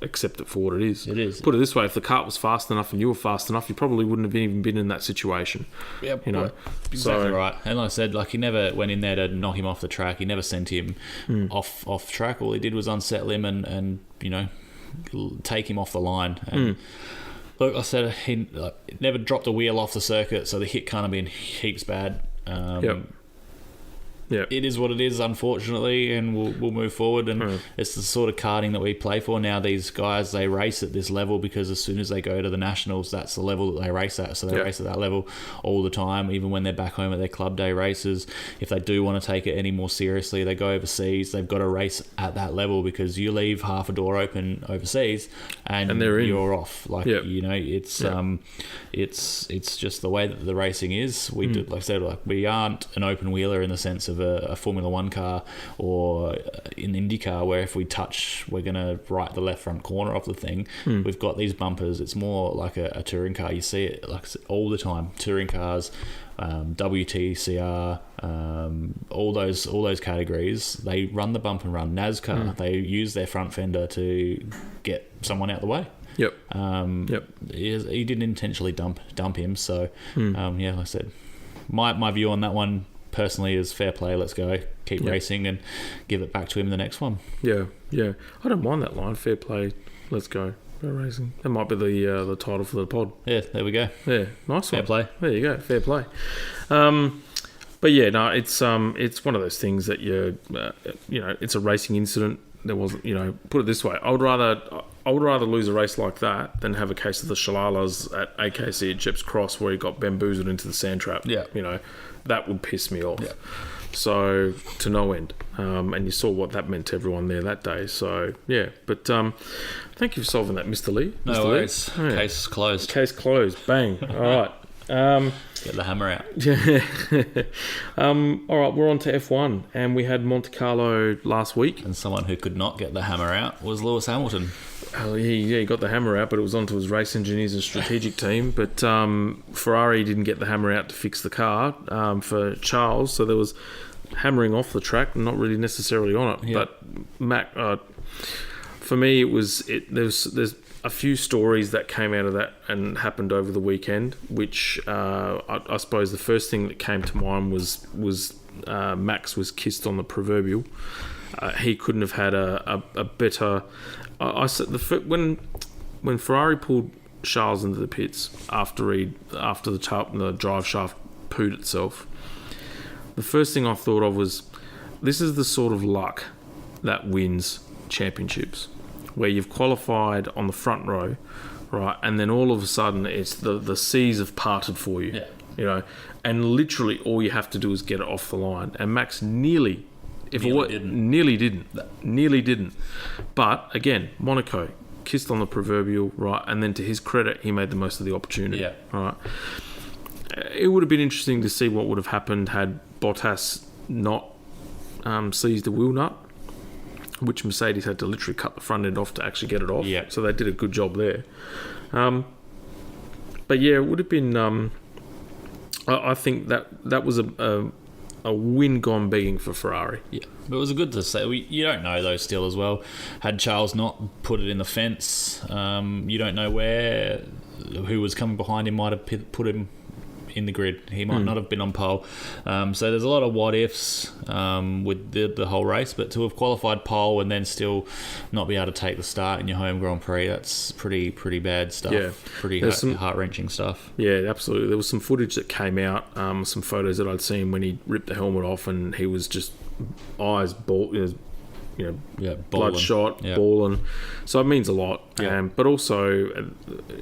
accept it for what it is. It is. Put it this way: if the kart was fast enough and you were fast enough, you probably wouldn't have even been in that situation. Yep. You know, exactly right. And like I said, like, he never went in there to knock him off the track. He never sent him off track. All he did was unsettle him and you know, take him off the line. And look, I said he never dropped a wheel off the circuit, so the hit can't have been heaps bad. it is what it is, unfortunately, and we'll move forward. And it's the sort of karting that we play for now. These guys, they race at this level because as soon as they go to the nationals, that's the level that they race at. So they race at that level all the time, even when they're back home at their club day races. If they do want to take it any more seriously, they go overseas. They've got to race at that level because you leave half a door open overseas and you're off. Like it's just the way that the racing is. We do, like I said, like we aren't an open wheeler in the sense of a Formula One car or an Indy car where if we touch, we're going to right the left front corner of the thing. We've got these bumpers. It's more like a touring car. You see it like all the time. Touring cars, WTCR, all those categories, they run the bump and run. NASCAR, they use their front fender to get someone out the way. He didn't intentionally dump him. So, like I said, my view on that one personally is fair play. Let's go, keep racing, and give it back to him in the next one. Yeah. I don't mind that line. Fair play. Let's go. Go racing. That might be the title for the pod. Yeah, there we go. Yeah, nice one. Fair play. There you go. Fair play. But yeah, no, it's one of those things that it's a racing incident. There wasn't, put it this way, I would rather lose a race like that than have a case of the Shalalas at AKC at Jeps Cross where he got bamboozled into the sand trap. Yeah. That would piss me off. Yeah. So, to no end. And you saw what that meant to everyone there that day. So, yeah. But thank you for solving that, Mr. Lee. No worries. Yeah. Case closed. Case closed. Bang. All right. Get the hammer out. Yeah. All right, we're on to F1, and we had Monte Carlo last week. And someone who could not get the hammer out was Lewis Hamilton. Oh, he got the hammer out, but it was onto his race engineers and strategic team. But Ferrari didn't get the hammer out to fix the car for Charles, so there was hammering off the track, not really necessarily on it. Yep. But for me, there's a few stories that came out of that and happened over the weekend, which I suppose the first thing that came to mind was Max was kissed on the proverbial. He couldn't have had a better. I said when Ferrari pulled Charles into the pits after the drive shaft pooed itself, the first thing I thought of was, this is the sort of luck that wins championships, where you've qualified on the front row, right, and then all of a sudden it's the seas have parted for you, and literally all you have to do is get it off the line. And Max nearly didn't. But again, Monaco kissed on the proverbial, right, and then to his credit, he made the most of the opportunity. Yeah. Right. It would have been interesting to see what would have happened had Bottas not seized the wheel nut, which Mercedes had to literally cut the front end off to actually get it off. Yeah. So they did a good job there. But yeah, it would have been. I think that was a win gone begging for Ferrari. Yeah, but it was good to say. You don't know though still as well. Had Charles not put it in the fence, you don't know who was coming behind him might have put him in the grid. He might not have been on pole. So there's a lot of what ifs with the whole race, but to have qualified pole and then still not be able to take the start in your home Grand Prix, that's pretty bad stuff. Yeah. Pretty heart-wrenching stuff. Yeah, absolutely. There was some footage that came out, some photos that I'd seen when he ripped the helmet off and he was just eyes bloodshot, balling. So it means a lot. Yeah. But also,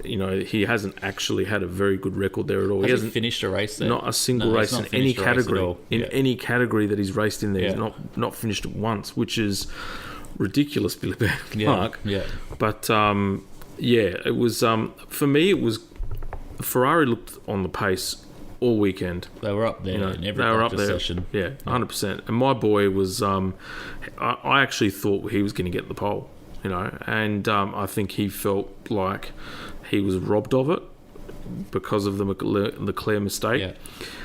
he hasn't actually had a very good record there at all. He hasn't finished a race there. Not a single race in any category. Any category that he's raced in there, he's not finished it once, which is ridiculous, Billy Mark. Yeah. But it was for me. It was Ferrari looked on the pace all weekend. They were up there in every practice session. Yeah, 100%. And my boy was, I actually thought he was going to get the pole, and I think he felt like he was robbed of it because of the Leclerc mistake. Yeah.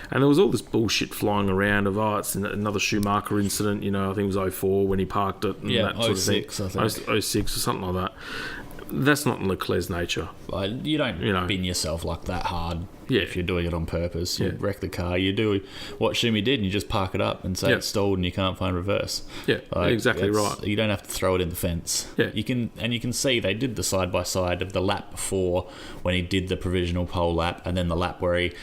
And there was all this bullshit flying around of, it's another Schumacher incident, I think it was 04 when he parked it. And that sort of thing. 06, I think. 06 or something like that. that's not Leclerc's nature. You don't bin yourself like that hard. Yeah. If you're doing it on purpose, you wreck the car. You do what Schumi did, and you just park it up and say it's stalled, and you can't find reverse. Yeah, exactly right. You don't have to throw it in the fence. Yeah, you can see they did the side by side of the lap before when he did the provisional pole lap, and then the lap where he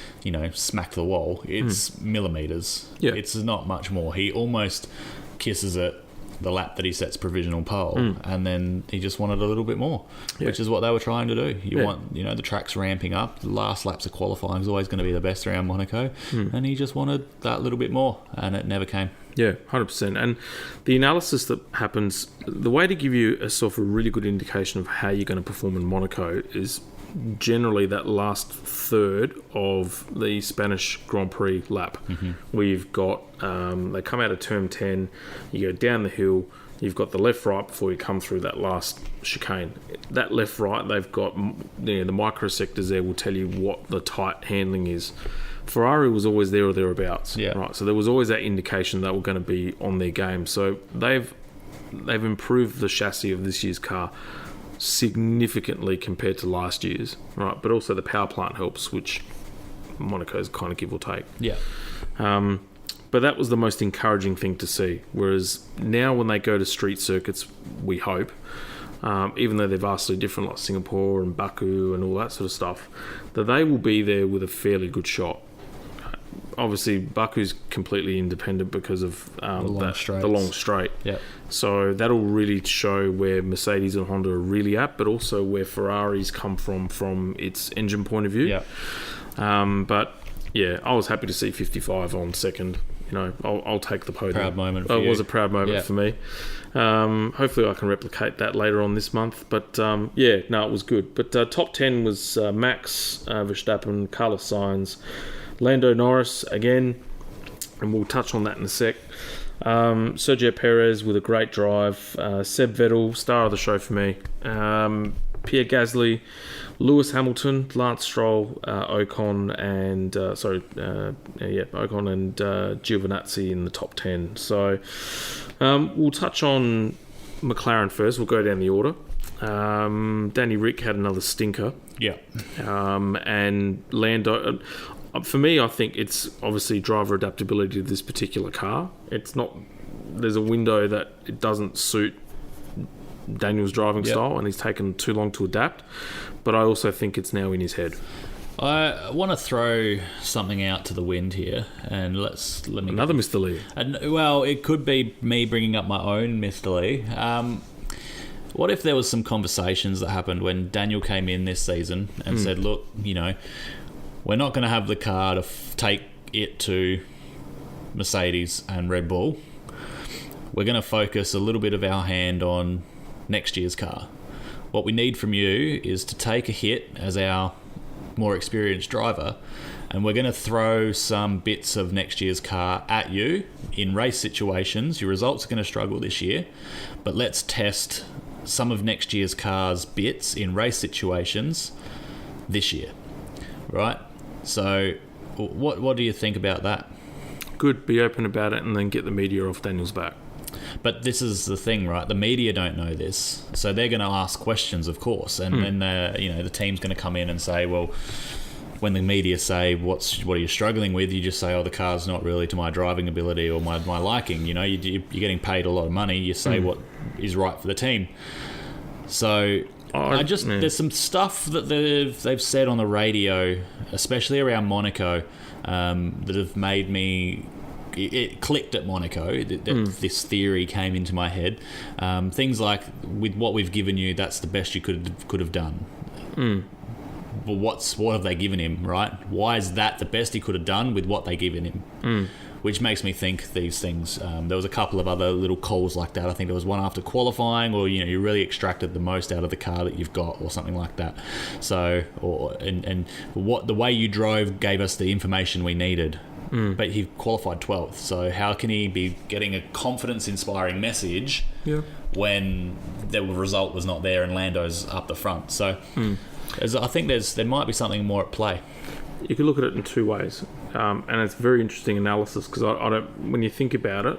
smacked the wall. It's millimeters. Yeah, it's not much more. He almost kisses it the lap that he sets provisional pole, and then he just wanted a little bit more, which is what they were trying to do. You want, the track's ramping up. The last laps of qualifying is always going to be the best around Monaco, and he just wanted that little bit more, and it never came. Yeah, 100%. And the analysis that happens, the way to give you a sort of a really good indication of how you're going to perform in Monaco is generally that last third of the Spanish Grand Prix lap. We've got they come out of turn 10, you go down the hill, you've got the left right before you come through that last chicane. That left right, they've got the microsectors there will tell you what the tight handling is. Ferrari was always there or thereabouts, right? So there was always that indication that we're going to be on their game. So they've improved the chassis of this year's car significantly compared to last year's, right? But also the power plant helps, which Monaco's kind of give or take. Yeah. But that was the most encouraging thing to see. Whereas now when they go to street circuits, we hope, even though they're vastly different, like Singapore and Baku and all that sort of stuff, that they will be there with a fairly good shot. Obviously, Baku's completely independent because of the long straight. Yeah. So that'll really show where Mercedes and Honda are really at, but also where Ferrari's come from its engine point of view. Yeah. But yeah, I was happy to see 55 on second. I'll take the podium. Proud moment for you. It was a proud moment for me. Hopefully I can replicate that later on this month. But it was good. But top 10 was Max Verstappen, Carlos Sainz, Lando Norris again, and we'll touch on that in a sec. Sergio Perez with a great drive. Seb Vettel, star of the show for me. Pierre Gasly, Lewis Hamilton, Lance Stroll, Ocon and Giovinazzi in the top 10. So we'll touch on McLaren first. We'll go down the order. Danny Rick had another stinker. Yeah. And Lando. For me, I think it's obviously driver adaptability to this particular car. It's not. There's a window that it doesn't suit Daniel's driving style, and he's taken too long to adapt. But I also think it's now in his head. I want to throw something out to the wind here, and let me another Mr. Lee. Well, it could be me bringing up my own Mr. Lee. What if there was some conversations that happened when Daniel came in this season and said, "Look, we're not going to have the car to take it to Mercedes and Red Bull. We're going to focus a little bit of our hand on next year's car. What we need from you is to take a hit as our more experienced driver, and we're going to throw some bits of next year's car at you in race situations. Your results are going to struggle this year, but let's test some of next year's car's bits in race situations this year." Right? So what do you think about that? Good. Be open about it and then get the media off Daniel's back. But this is the thing, right? The media don't know this, so they're going to ask questions, of course, and then the team's going to come in and say, well, when the media say what are you struggling with, you just say, oh, the car's not really to my driving ability or my liking. You're getting paid a lot of money. You say what is right for the team. So there's some stuff that they've said on the radio, especially around Monaco, that have made me. It clicked at Monaco. This theory came into my head. Things like, with what we've given you, that's the best you could have done. Well, what have they given him, right? Why is that the best he could have done with what they given him? Which makes me think these things. There was a couple of other little calls like that. I think there was one after qualifying, or you really extracted the most out of the car that you've got, or something like that. So, what the way you drove gave us the information we needed. But he qualified 12th, so how can he be getting a confidence-inspiring message when the result was not there and Lando's up the front? So I think there might be something more at play. You could look at it in two ways, and it's very interesting analysis because I don't. When you think about it,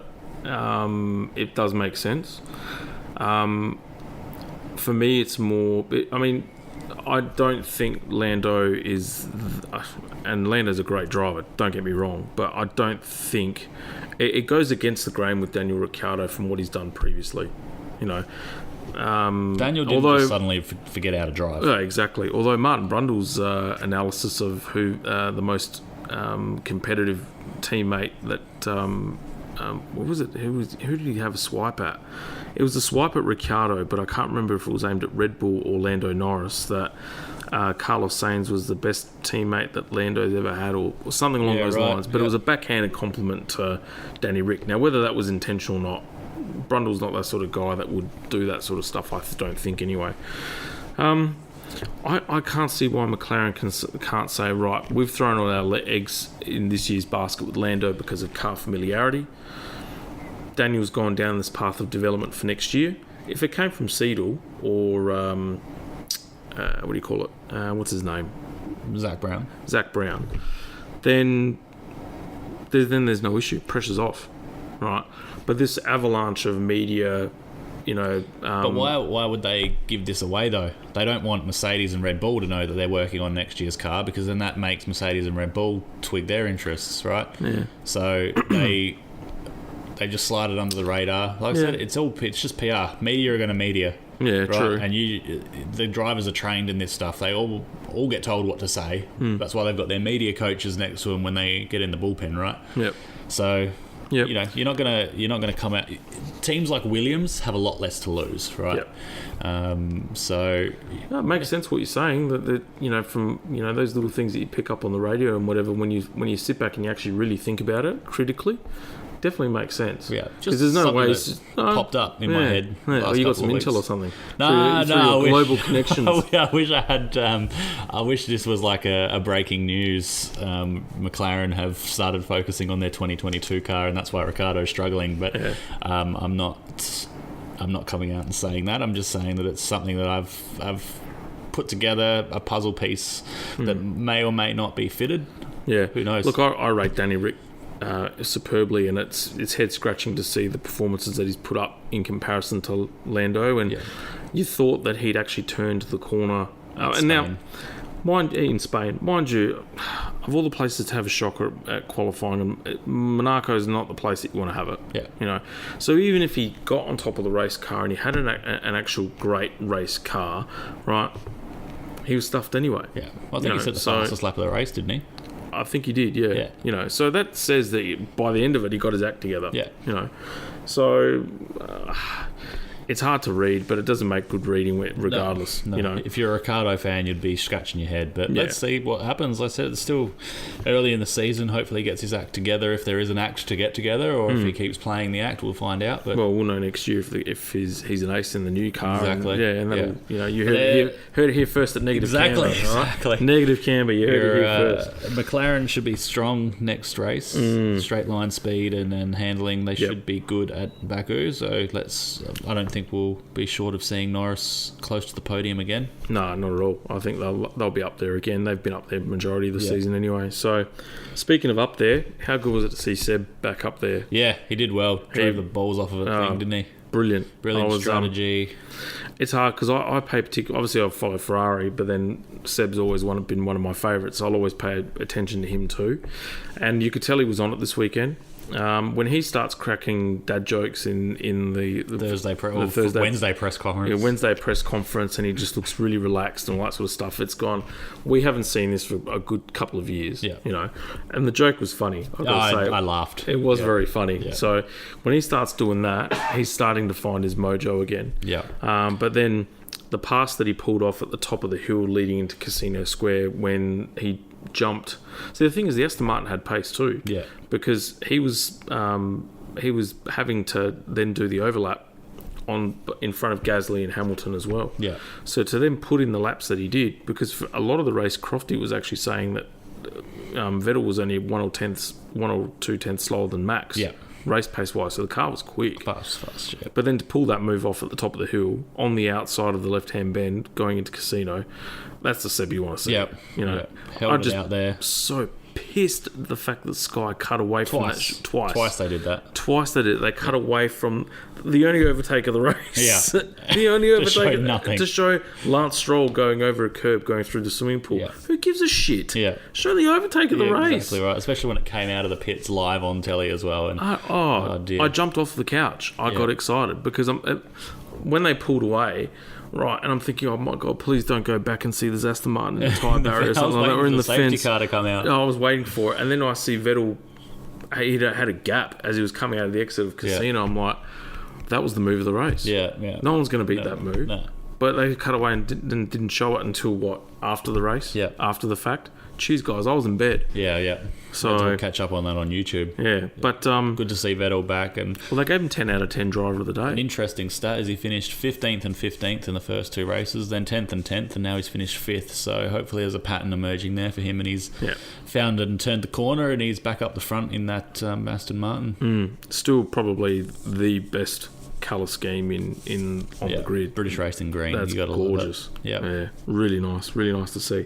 it does make sense. For me, it's more. I mean, I don't think Lando is, and Lando's a great driver. Don't get me wrong, but I don't think it goes against the grain with Daniel Ricciardo from what he's done previously. You know, Daniel didn't just suddenly forget how to drive. Yeah, exactly. Although Martin Brundle's analysis of who the most competitive teammate that what was it? Who did he have a swipe at? It was a swipe at Ricciardo, but I can't remember if it was aimed at Red Bull or Lando Norris. That Carlos Sainz was the best teammate that Lando's ever had, or something along those lines. But it was a backhanded compliment to Danny Rick. Now, whether that was intentional or not, Brundle's not that sort of guy that would do that sort of stuff. I don't think anyway. I can't see why McLaren can't say, right, we've thrown all our eggs in this year's basket with Lando because of car familiarity. Daniel's gone down this path of development for next year. If it came from Seidel or what do you call it? What's his name? Zach Brown. Then there's no issue. Pressure's off, right? But this avalanche of media, you know. But why would they give this away though? They don't want Mercedes and Red Bull to know that they're working on next year's car, because then that makes Mercedes and Red Bull twig their interests, right? Yeah. So they just slide it under the radar. Like I said, it's just PR. Media are going to media. Yeah, right? true. And the drivers are trained in this stuff. They all get told what to say. That's why they've got their media coaches next to them when they get in the bullpen, right? Yep. So, Yep. you know, you're not gonna come out. Teams like Williams have a lot less to lose, right? Yep. So No, it makes sense what you're saying. That you know, from those little things that you pick up on the radio and whatever, when you sit back and you actually really think about it critically, definitely makes sense. Yeah, because there's no way it's just popped up in my head. Oh, you got some intel or something? No, through your global connections. I wish I had. I wish this was like a breaking news. McLaren have started focusing on their 2022 car, and that's why Ricciardo's struggling. But I'm not coming out and saying that. I'm just saying that it's something that I've put together, a puzzle piece that may or may not be fitted. Yeah, who knows? Look, I rate Danny Rick superbly, and it's head scratching to see the performances that he's put up in comparison to Lando. And you thought that he'd actually turned the corner, and now, in Spain, mind you, of all the places to have a shocker at qualifying, Monaco is not the place that you want to have it. Yeah, you know. So even if he got on top of the race car and he had an actual great race car, right, he was stuffed anyway. Yeah, well, I think he set the fastest lap of the race, didn't he? I think he did, yeah. You know, so that says that by the end of it, he got his act together. Yeah. You know, so it's hard to read, but it doesn't make good reading regardless. No. You know, if you're a Ricciardo fan, you'd be scratching your head. But let's see what happens. Like I said, it's still early in the season. Hopefully, he gets his act together. If there is an act to get together, or if he keeps playing the act, we'll find out. But well, we'll know next year if he's an ace in the new car. Exactly. And that'll, you know, you heard it here first at Negative Camber. Exactly. Right? Negative Camber. You heard it here first. McLaren should be strong next race. Straight line speed and then handling. They should be good at Baku. So I don't think we'll be short of seeing Norris close to the podium again. No, not at all. I think they'll be up there again. They've been up there majority of the season anyway. So, speaking of up there, how good was it to see Seb back up there? Yeah, he did well. Drove the balls off of it, didn't he? Brilliant strategy. It's hard because I pay obviously I follow Ferrari, but then Seb's always been one of my favourites. I'll always pay attention to him too, and you could tell he was on it this weekend. When he starts cracking dad jokes in the Wednesday press conference. Yeah, Wednesday press conference, and he just looks really relaxed and all that sort of stuff. It's gone. We haven't seen this for a good couple of years. Yeah. You know, and the joke was funny. I laughed. It was very funny. Yeah. So when he starts doing that, he's starting to find his mojo again. Yeah. But then the pass that he pulled off at the top of the hill leading into Casino Square when he jumped. See, the thing is, the Aston Martin had pace too. Yeah. Because he was having to then do the overlap in front of Gasly and Hamilton as well. Yeah. So to then put in the laps that he did, because for a lot of the race, Crofty was actually saying that Vettel was only 1 or 2 tenths slower than Max. Yeah. Race pace wise, so the car was quick. Fast, yeah. But then to pull that move off at the top of the hill on the outside of the left-hand bend going into Casino, that's the Seb you want to see. Yep. You know, Held it out there. So pissed at the fact that Sky cut away from that twice. They did that. Twice they did it. They cut away from the only overtake of the race. Yeah. The only overtake nothing. to show Lance Stroll going over a curb, going through the swimming pool. Yeah. Who gives a shit? Yeah. Show the overtake of the race. Exactly right. Especially when it came out of the pits live on telly as well. And I jumped off the couch. I got excited because when they pulled away. Right, and I'm thinking, oh my God, please don't go back and see the Aston Martin in the tyre barrier or something like that, or in the safety fence. car to come out. I was waiting for it, and then I see Vettel. He had a gap as he was coming out of the exit of Casino. I'm like, that was the move of the race. Yeah. No one's going to beat that move. No. But they cut away and didn't show it until what? After the race? Yeah. After the fact. Cheers, guys. I was in bed. Yeah. So I'll catch up on that on YouTube. Yeah, but good to see Vettel back. And they gave him 10 out of 10 driver of the day. An interesting stat is he finished 15th and 15th in the first two races, then 10th and 10th, and now he's finished 5th. So hopefully there's a pattern emerging there for him, and he's found it and turned the corner, and he's back up the front in that Aston Martin. Still probably the best colour scheme on the grid. British Racing Green. That's gorgeous. Yeah, really nice to see.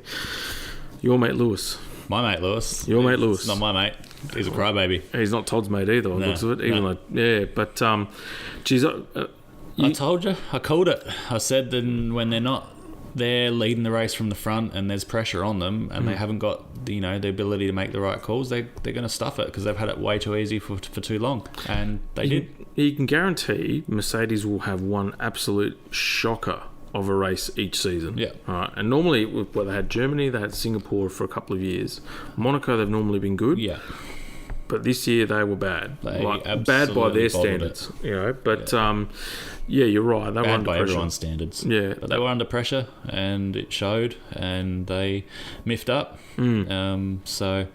Your mate Lewis. My mate Lewis. Your mate Lewis. It's not my mate. He's a crybaby. He's not Todd's mate either, on the looks of it. Even though, but geez, I told you. I called it. I said that when they're leading the race from the front and there's pressure on them and they haven't got the ability to make the right calls, they're going to stuff it because they've had it way too easy for too long, and they did. You can guarantee Mercedes will have one absolute shocker of a race each season. Yeah. All right. And normally, they had Germany, they had Singapore for a couple of years. Monaco, they've normally been good. Yeah. But this year they were bad. Bad by their standards. But you're right. They were under by pressure. Everyone's standards. Yeah. But they were under pressure, and it showed, and they miffed up. So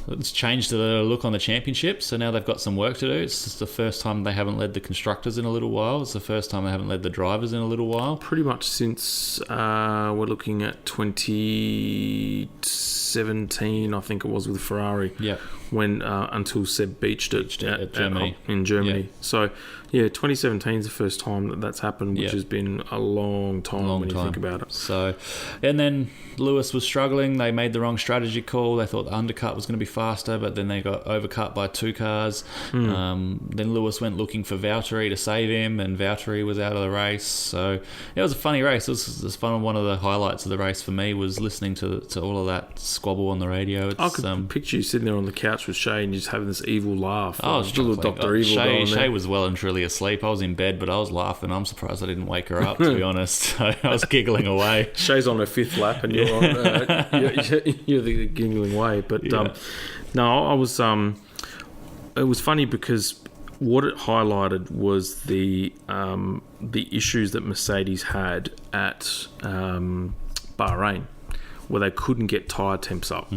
it's changed the look on the championship, so now they've got some work to do. It's just the first time they haven't led the constructors in a little while. It's the first time they haven't led the drivers in a little while. Pretty much since we're looking at 2017, I think it was, with Ferrari. Yeah. When until Seb beached it at Germany. In Germany. Yeah. So, 2017 is the first time that's happened, which has been a long time when you think about it. So, and then Lewis was struggling. They made the wrong strategy call. They thought the undercut was going to be faster, but then they got overcut by two cars. Then Lewis went looking for Valtteri to save him, and Valtteri was out of the race. So it was a funny race. It was fun. One of the highlights of the race for me was listening to all of that squabble on the radio. I could picture you sitting there on the couch with Shay and just having this evil laugh. Oh, it's little Dr. Evil going there. Shay was well and truly asleep. I was in bed, but I was laughing. I'm surprised I didn't wake her up, to be honest. I was giggling away. Shay's on her fifth lap, and you're on you're the giggling way. But no, I was. It was funny because what it highlighted was the issues that Mercedes had at Bahrain, where they couldn't get tyre temps up.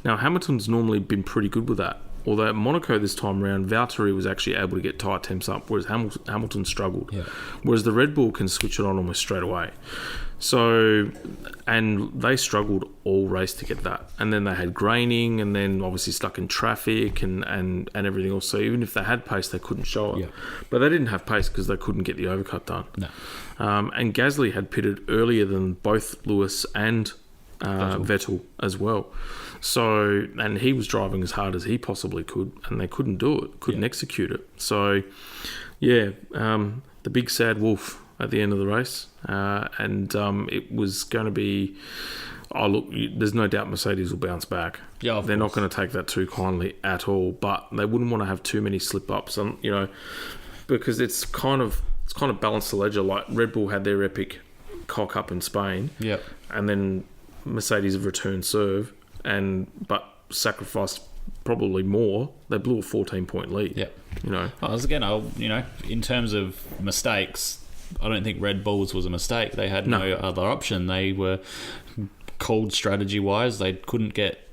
Now, Hamilton's normally been pretty good with that. Although at Monaco this time around, Valtteri was actually able to get tyre temps up, whereas Hamilton struggled. Yeah. Whereas the Red Bull can switch it on almost straight away. So, and they struggled all race to get that. And then they had graining, and then obviously stuck in traffic and everything else. So even if they had pace, they couldn't show it. Yeah. But they didn't have pace because they couldn't get the overcut done. No. And Gasly had pitted earlier than both Lewis and Vettel as well. So, and he was driving as hard as he possibly could, and they couldn't do it, couldn't execute it. So, the big sad wolf at the end of the race, and it was going to be. Oh, look, there's no doubt Mercedes will bounce back. Yeah, they're not going to take that too kindly at all. But they wouldn't want to have too many slip ups, because it's kind of balanced the ledger. Like Red Bull had their epic cock up in Spain, and then Mercedes have returned serve, but sacrificed probably more. They blew a 14-point lead. Yeah, in terms of mistakes, I don't think Red Bull's was a mistake. They had no other option. They were called strategy-wise. They couldn't get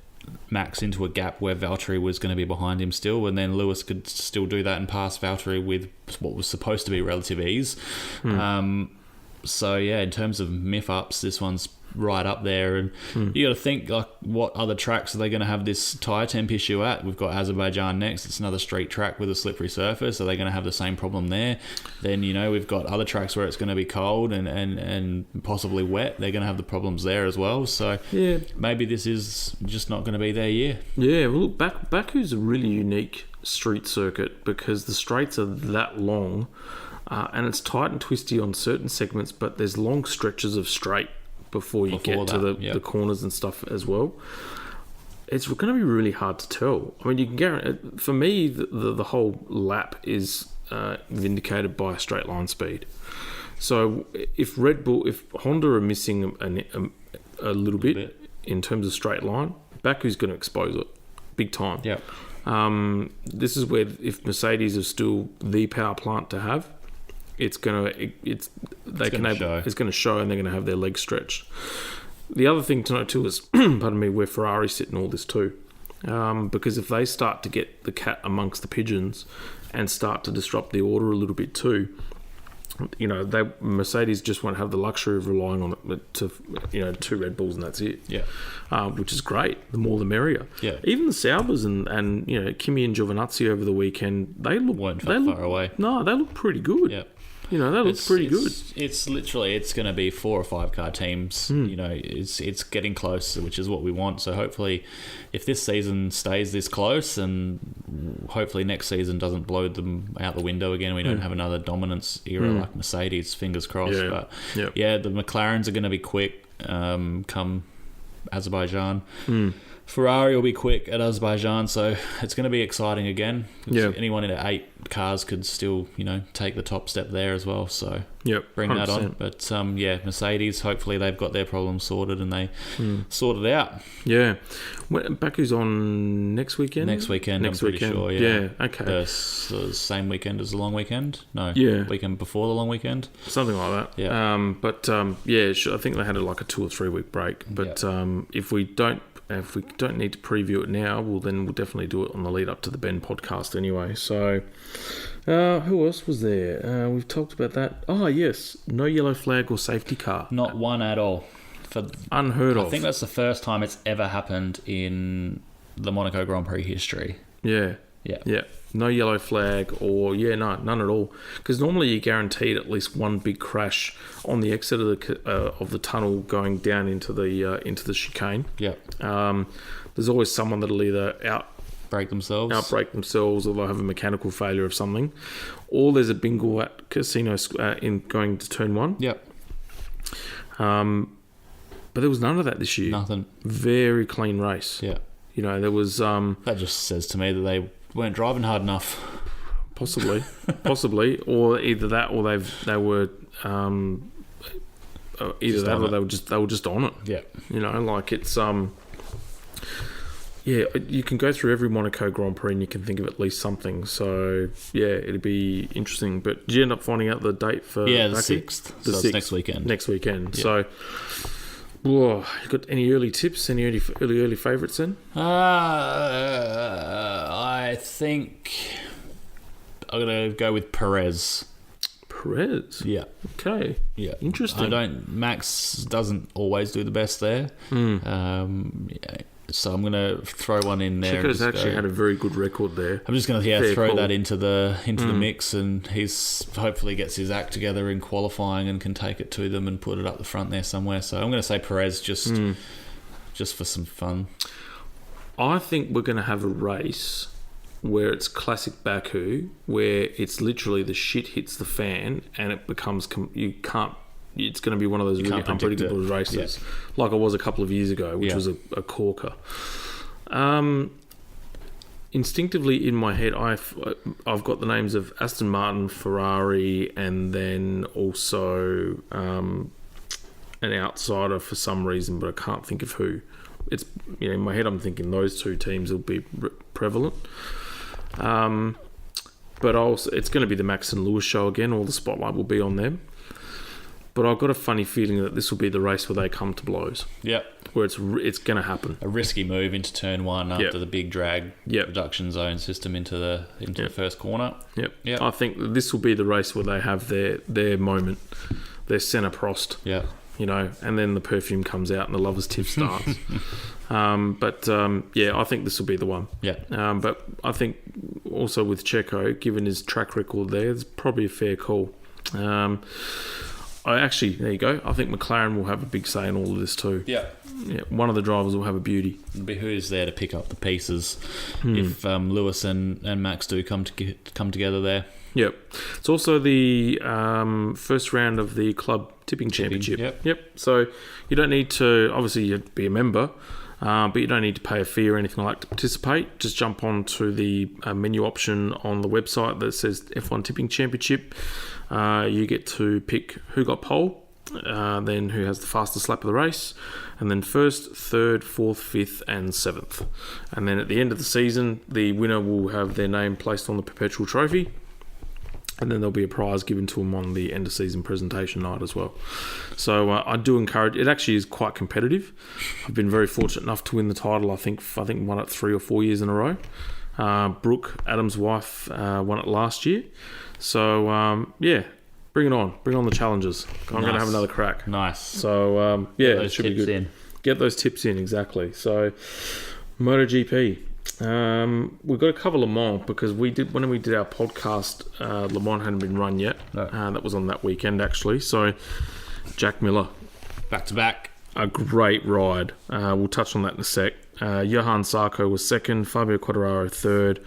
Max into a gap where Valtteri was going to be behind him still, and then Lewis could still do that and pass Valtteri with what was supposed to be relative ease. So yeah, in terms of MIF ups, this one's right up there, and you got to think like, what other tracks are they going to have this tyre temp issue at? We've got Azerbaijan next. It's another street track with a slippery surface. Are they going to have the same problem there? Then we've got other tracks where it's going to be cold and possibly wet. They're going to have the problems there as well. So yeah, maybe this is just not going to be their year. Yeah, well, look, Baku's a really unique street circuit because the straights are that long, and it's tight and twisty on certain segments, but there's long stretches of straight before you get to the corners and stuff as well. It's going to be really hard to tell. I mean, you can guarantee. For me, the whole lap is vindicated by straight line speed. So if Honda are missing a little bit in terms of straight line, Baku's going to expose it big time. Yeah. This is where, if Mercedes is still the power plant to have, it's going to show, and they're going to have their legs stretched. The other thing to note too is, pardon me, where Ferrari's sitting all this too, because if they start to get the cat amongst the pigeons and start to disrupt the order a little bit too, Mercedes just won't have the luxury of relying on it to, 2 Red Bulls and that's it. Yeah. Which is great. The more the merrier. Yeah. Even the Saubers and Kimi and Giovinazzi over the weekend, weren't far away. No, they look pretty good. Yeah. They look pretty good. It's going to be 4 or 5 car teams. It's getting close, which is what we want. So hopefully, if this season stays this close, and hopefully next season doesn't blow them out the window again, we don't have another dominance era like Mercedes. Fingers crossed. Yeah. But the McLarens are going to be quick. Come Azerbaijan. Ferrari will be quick at Azerbaijan, so it's going to be exciting again. Anyone in 8 cars could still, take the top step there as well. So bring 100%. That on. But Mercedes, hopefully they've got their problems sorted and they sort it out. Yeah. Baku's on next weekend? Next weekend, I'm pretty sure. Yeah, okay. The same weekend as the long weekend? No. Yeah. Weekend before the long weekend? Something like that. Yeah. I think they had like a 2 or 3 week break. But if we don't need to preview it now, we'll definitely do it on the lead up to the Ben podcast anyway. So, who else was there? We've talked about that. Oh, yes. No yellow flag or safety car. Not one at all. Unheard of. I think that's the first time it's ever happened in the Monaco Grand Prix history. Yeah. No yellow flag none at all. Because normally you're guaranteed at least one big crash on the exit of the tunnel going down into the chicane. Yeah. There's always someone that'll either outbrake themselves, or they'll have a mechanical failure of something, or there's a bingo at casino in going to turn 1. Yep. But there was none of that this year. Nothing. Very clean race. Yeah. There was... that just says to me that they weren't driving hard enough. Possibly. Or either that, or they were... either that, or they were just on it. Yeah. It's... you can go through every Monaco Grand Prix and you can think of at least something. So, it'd be interesting. But did you end up finding out the date for... Yeah, the 6th. So it's next weekend. Next weekend. Yeah. So... Whoa, you got any early tips? Any early favourites then? I think I'm going to go with Perez. Perez? Yeah. Okay. Yeah. Interesting. Max doesn't always do the best there. So I'm going to throw one in there. Chico's actually had a very good record there. I'm just going to throw that into the mix, and he's hopefully gets his act together in qualifying and can take it to them and put it up the front there somewhere. So I'm going to say Perez just for some fun. I think we're going to have a race where it's classic Baku, where it's literally the shit hits the fan and it becomes it's going to be one of those really unpredictable races, like it was a couple of years ago, which was a corker. Instinctively in my head, I've got the names of Aston Martin, Ferrari, and then also an outsider for some reason, but I can't think of who. It's in my head, I'm thinking those 2 teams will be prevalent. But also, it's going to be the Max and Lewis show again. All the spotlight will be on them. But I've got a funny feeling that this will be the race where they come to blows. Yep. Where it's going to happen. A risky move into turn 1 after the big drag reduction zone system into the first corner. Yep. I think this will be the race where they have their moment. their Senna Prost. Yeah. And then the perfume comes out and the lover's tip starts. I think this will be the one. Yeah. But I think also with Checo, given his track record there, it's probably a fair call. There you go. I think McLaren will have a big say in all of this too. Yeah. Yeah, one of the drivers will have a beauty. It'll be who's there to pick up the pieces if Lewis and Max do come together there. Yep. It's also the first round of the Club Tipping Championship. Yep. So you don't need to, obviously, you'd be a member, but you don't need to pay a fee or anything like to participate. Just jump onto the menu option on the website that says F1 Tipping Championship. You get to pick who got pole, then who has the fastest lap of the race, and then first, third, fourth, fifth, and seventh. And then at the end of the season, the winner will have their name placed on the perpetual trophy. And then there'll be a prize given to them on the end of season presentation night as well. So I do encourage. It actually is quite competitive. I've been very fortunate enough to win the title. I think won it 3 or 4 years in a row. Brooke, Adam's wife, won it last year. So bring it on. Bring on the challenges. I'm going to have another crack. Nice. So it should be good. Get those tips in, exactly. So MotoGP. We've got to cover Le Mans because when we did our podcast, Le Mans hadn't been run yet. No. That was on that weekend actually. So Jack Miller, back to back, a great ride. We'll touch on that in a sec. Johan Zarco was second, Fabio Quartararo third,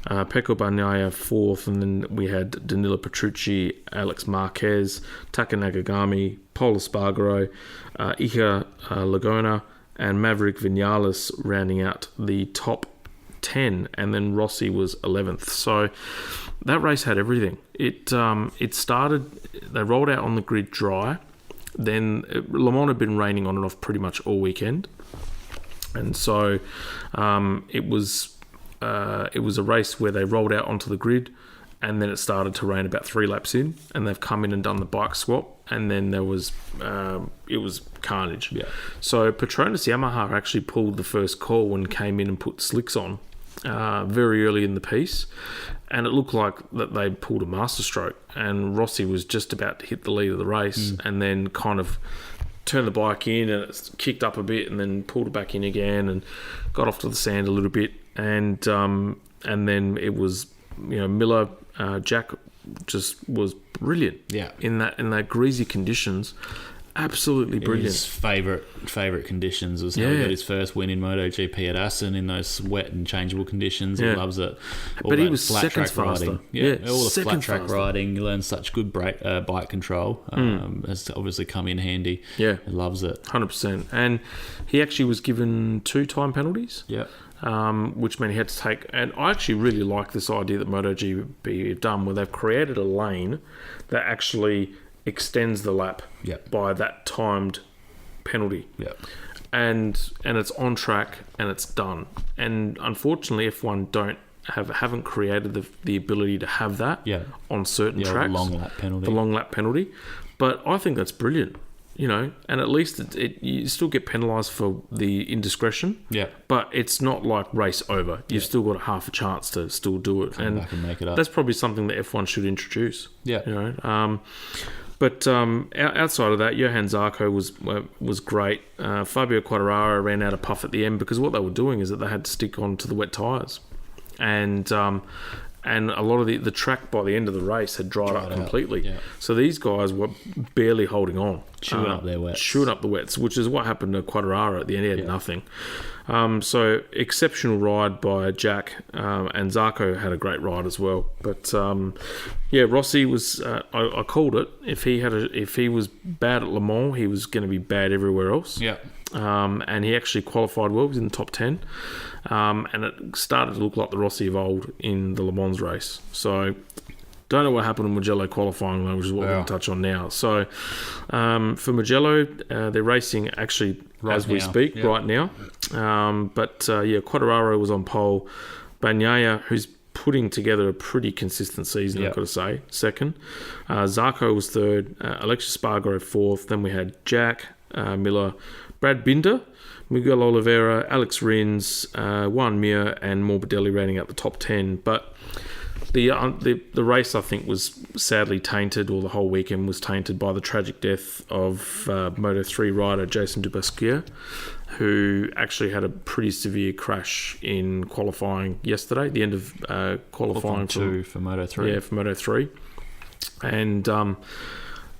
Pecco Bagnaia fourth, and then we had Danilo Petrucci, Alex Marquez, Taka Nagagami, Paul Espargaro, Iker Laguna, and Maverick Vinales rounding out the top 10, and then Rossi was 11th. So that race had everything. It started, they rolled out on the grid dry. Then Le Mans had been raining on and off pretty much all weekend, and so it was a race where they rolled out onto the grid, and then it started to rain about 3 laps in, and they've come in and done the bike swap, and then there was it was carnage. Yeah. So Petronas Yamaha actually pulled the first call and came in and put slicks on very early in the piece, and it looked like that they pulled a masterstroke, and Rossi was just about to hit the lead of the race, and then kind of turned the bike in, and it kicked up a bit, and then pulled it back in again, and got off to the sand a little bit, and then it was Miller, Jack just was brilliant. Yeah. In that greasy conditions. Absolutely brilliant. His favourite conditions was how he got his first win in MotoGP at Assen in those wet and changeable conditions. He loves it. But he was seconds faster. Riding. All the flat track riding. You learn such good bike control. Has obviously come in handy. Yeah. He loves it. 100%. And he actually was given 2 time penalties. Yeah. Which meant he had to take... And I actually really like this idea that MotoGP have done, where they've created a lane that actually extends the lap by that timed penalty. Yeah. And it's on track and it's done. And unfortunately, F1 haven't created the ability to have that on certain tracks. The long lap penalty. The long lap penalty. But I think that's brilliant. And at least you still get penalised for the indiscretion. Yeah. But it's not like race over. You've still got half a chance to still do it. Come back and make it up. That's probably something that F1 should introduce. Yeah. But outside of that, Johan Zarco was great. Fabio Quartararo ran out of puff at the end because what they were doing is that they had to stick on to the wet tyres. And a lot of the track by the end of the race had dried up completely. Yeah. So these guys were barely holding on. Chewing up their wets. Chewing up the wets, which is what happened to Quartararo at the end. He had nothing. So exceptional ride by Jack, and Zarco had a great ride as well. But Rossi was. I called it. If he was bad at Le Mans, he was going to be bad everywhere else. Yeah. And he actually qualified well. He was in the top 10. And it started to look like the Rossi of old in the Le Mans race. So don't know what happened in Mugello qualifying, though, which is what we're going to touch on now. So for Mugello, they're racing actually as we speak right now. Quartararo was on pole. Bagnaia, who's putting together a pretty consistent season, I've got to say, second. Zarco was third. Alexis Spargaro fourth. Then we had Jack Miller, Brad Binder, Miguel Oliveira, Alex Rins, Juan Mir, and Morbidelli rounding out the top 10. But The race, I think, was sadly tainted, or the whole weekend was tainted by the tragic death of Moto3 rider Jason Dubasquier, who actually had a pretty severe crash in qualifying yesterday, the end of qualifying for Moto3. Yeah, for Moto3. And,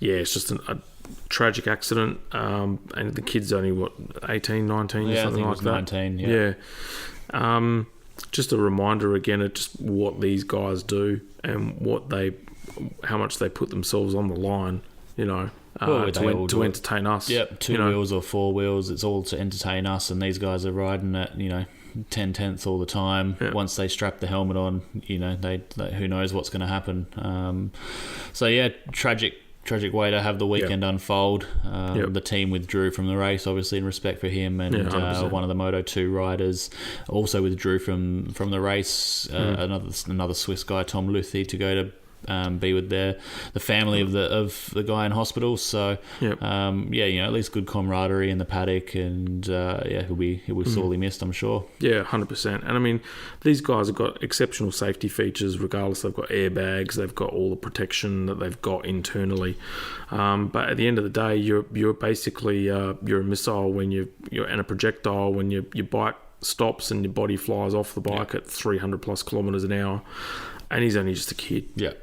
it's just a tragic accident. And the kid's only, 18, 19, yeah, something like that? 19, yeah. Just a reminder again of just what these guys do and how much they put themselves on the line, to entertain us. Yep, two wheels or four wheels, it's all to entertain us, and these guys are riding at 10/10 all the time. Yeah. Once they strap the helmet on, they who knows what's going to happen. Tragic way to have the weekend unfold. The team withdrew from the race, obviously, in respect for him, and one of the Moto2 riders also withdrew from the race. Another Swiss guy, Tom Luthi, to go to be with the family of the guy in hospital. So at least good camaraderie in the paddock, and he'll be sorely missed, I'm sure. Yeah, 100%. And I mean, these guys have got exceptional safety features. Regardless, they've got airbags, they've got all the protection that they've got internally. But at the end of the day, you're basically you're a missile when you're and a projectile when your bike stops and your body flies off the bike at 300 plus kilometers an hour, and he's only just a kid. Yeah.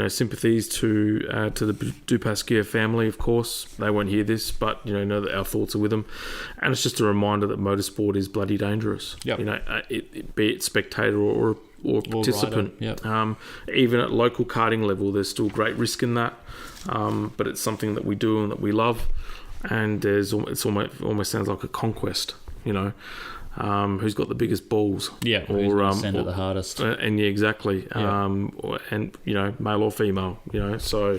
Sympathies to the Dupasquier family, of course. They won't hear this, but, know that our thoughts are with them. And it's just a reminder that motorsport is bloody dangerous. Yep. Be it spectator or participant. Yep. Even at local karting level, there's still great risk in that. But it's something that we do and that we love. And it's almost sounds like a conquest, who's got the biggest balls? Yeah, who's going to send it the hardest? And exactly. Yeah. Male or female. So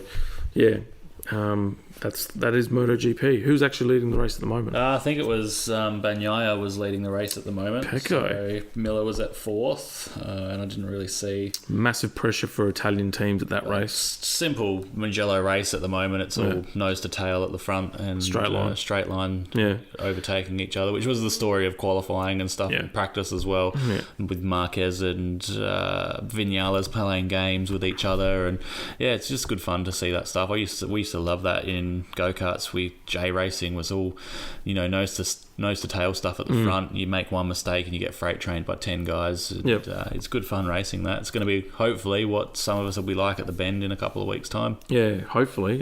that is MotoGP. Who's actually leading the race at the moment? I think it was Bagnaia was leading the race at the moment. Pecco. So Miller was at fourth, and I didn't really see massive pressure for Italian teams at that race. Simple Mugello race at the moment. It's all nose to tail at the front and straight line, overtaking each other, which was the story of qualifying and stuff in practice as well, with Marquez and Vinales playing games with each other, and it's just good fun to see that stuff. We used to love that in go-karts. J racing was all nose to tail stuff at the front. You make one mistake and you get freight trained by 10 guys. It's good fun racing that. It's going to be hopefully what some of us will be like at the Bend in a couple of weeks time. Hopefully.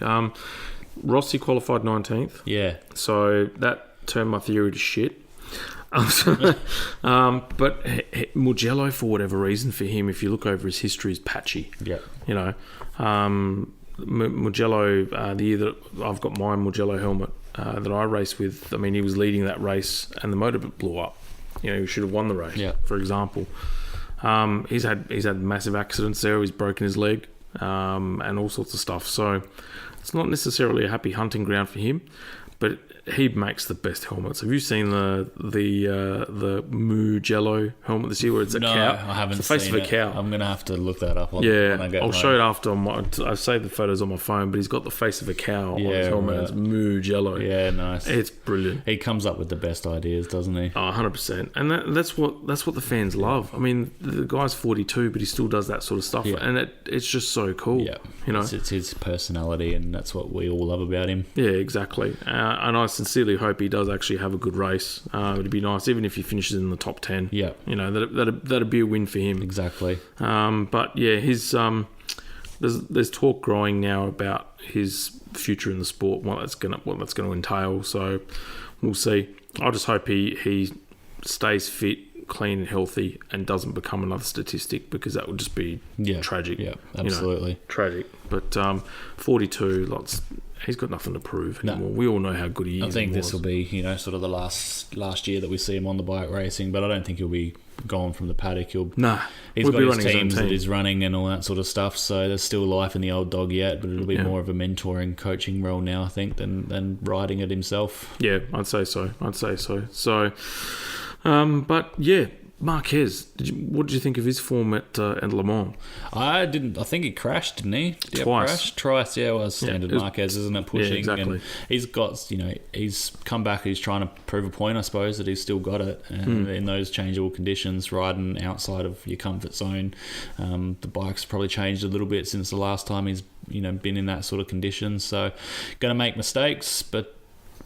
Rossi qualified 19th, so that turned my theory to shit. But Mugello, for whatever reason, for him, if you look over his history, is patchy. Mugello, the year that I've got my Mugello helmet that I race with, I mean, he was leading that race and the motor blew up. He should have won the race, for example. He's had massive accidents there. He's broken his leg and all sorts of stuff. So it's not necessarily a happy hunting ground for him, but he makes the best helmets. Have you seen the Mugello helmet this year where it's a cow? No, I haven't it's the face seen of a cow. I'm going to have to look that up. I'll show it after. I saved the photos on my phone, but he's got the face of a cow on his helmet. Right. It's Mugello. Yeah, nice. It's brilliant. He comes up with the best ideas, doesn't he? 100%. And that's what the fans love. I mean, the guy's 42, but he still does that sort of stuff, and it's just so cool. Yeah, it's his personality, and that's what we all love about him. Yeah, exactly. And I sincerely hope he does actually have a good race. It'd be nice, even if he finishes in the top 10. Yeah, that'd be a win for him. Exactly. But his there's talk growing now about his future in the sport, what that's gonna entail. So we'll see. I just hope he stays fit, clean and healthy, and doesn't become another statistic, because that would just be tragic. Yeah, absolutely tragic. But 42, he's got nothing to prove anymore. We all know how good he is. I think this will be, sort of the last year that we see him on the bike racing, but I don't think he'll be gone from the paddock. He's got his teams that he's running and all that sort of stuff, so there's still life in the old dog yet, but it'll be more of a mentoring, coaching role now, I think, than riding it himself. Yeah, I'd say so. So, but Marquez, what did you think of his form at Le Mans? I think he crashed, didn't he? Did he Twice. Twice, yeah. Well, standard Marquez, isn't it? Pushing. Yeah, exactly. And he's got, he's come back. He's trying to prove a point, I suppose, that he's still got it. And in those changeable conditions, riding outside of your comfort zone, the bike's probably changed a little bit since the last time he's been in that sort of conditions. So, going to make mistakes, but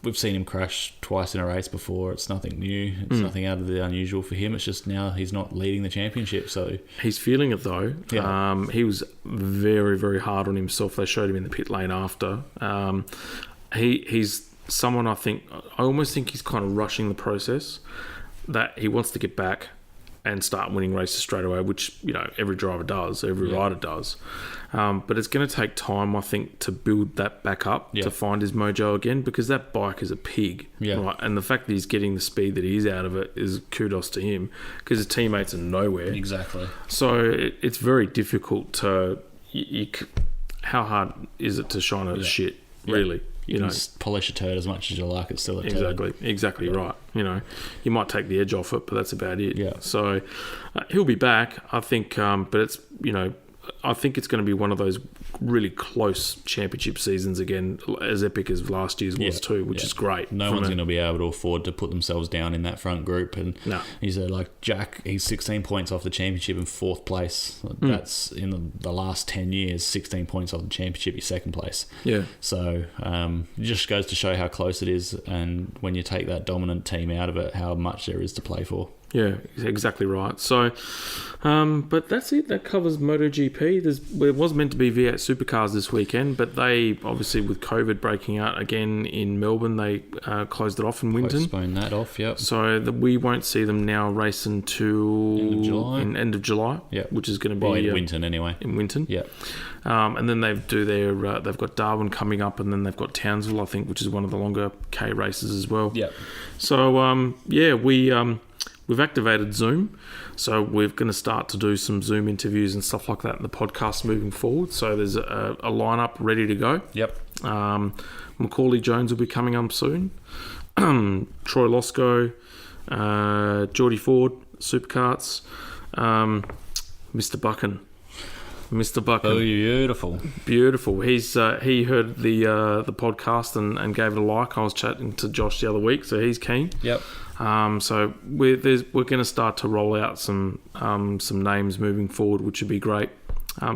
we've seen him crash twice in a race before. It's nothing new. It's nothing out of the unusual for him. It's just now he's not leading the championship. So he's feeling it though. Yeah. He was very, very hard on himself. They showed him in the pit lane after. He's someone I almost think he's kind of rushing the process, that he wants to get back and start winning races straight away, which every driver does, every rider does. But it's going to take time, I think, to build that back up, to find his mojo again, because that bike is a pig, right? And the fact that he's getting the speed that he is out of it is kudos to him, because his teammates are nowhere. Exactly. So it's very difficult to... how hard is it to shine a shit, really? You can polish a turd as much as you like, it's still a turd. Exactly right. You might take the edge off it, but that's about it. Yeah. So he'll be back, I think, but it's, I think it's going to be one of those really close championship seasons again, as epic as last year's was too, which is great. No one's going to be able to afford to put themselves down in that front group. And he's Jack, he's 16 points off the championship in 4th place. That's in the last 10 years, 16 points off the championship, he's 2nd place. Yeah. So it just goes to show how close it is, and when you take that dominant team out of it, how much there is to play for. Yeah, exactly right. So, but that's it. That covers MotoGP. It was meant to be V8 Supercars this weekend, but they, obviously with COVID breaking out again in Melbourne, they closed it off in Winton. Postponed that off, yep. So we won't see them now race until end of July, which is going to be... in Winton anyway. In Winton. Yeah. And then they've got Darwin coming up, and then they've got Townsville, I think, which is one of the longer K races as well. Yeah. So, we've activated Zoom, so we're going to start to do some Zoom interviews and stuff like that in the podcast moving forward. So there's a lineup ready to go. Yep. Macaulay Jones will be coming up soon. Troy Losco, Geordie Ford, Supercarts, Mr. Buchan. Oh, Beautiful. He heard the podcast and gave it a like. I was chatting to Josh the other week, so he's keen. Yep. So we're going to start to roll out some names moving forward, which would be great.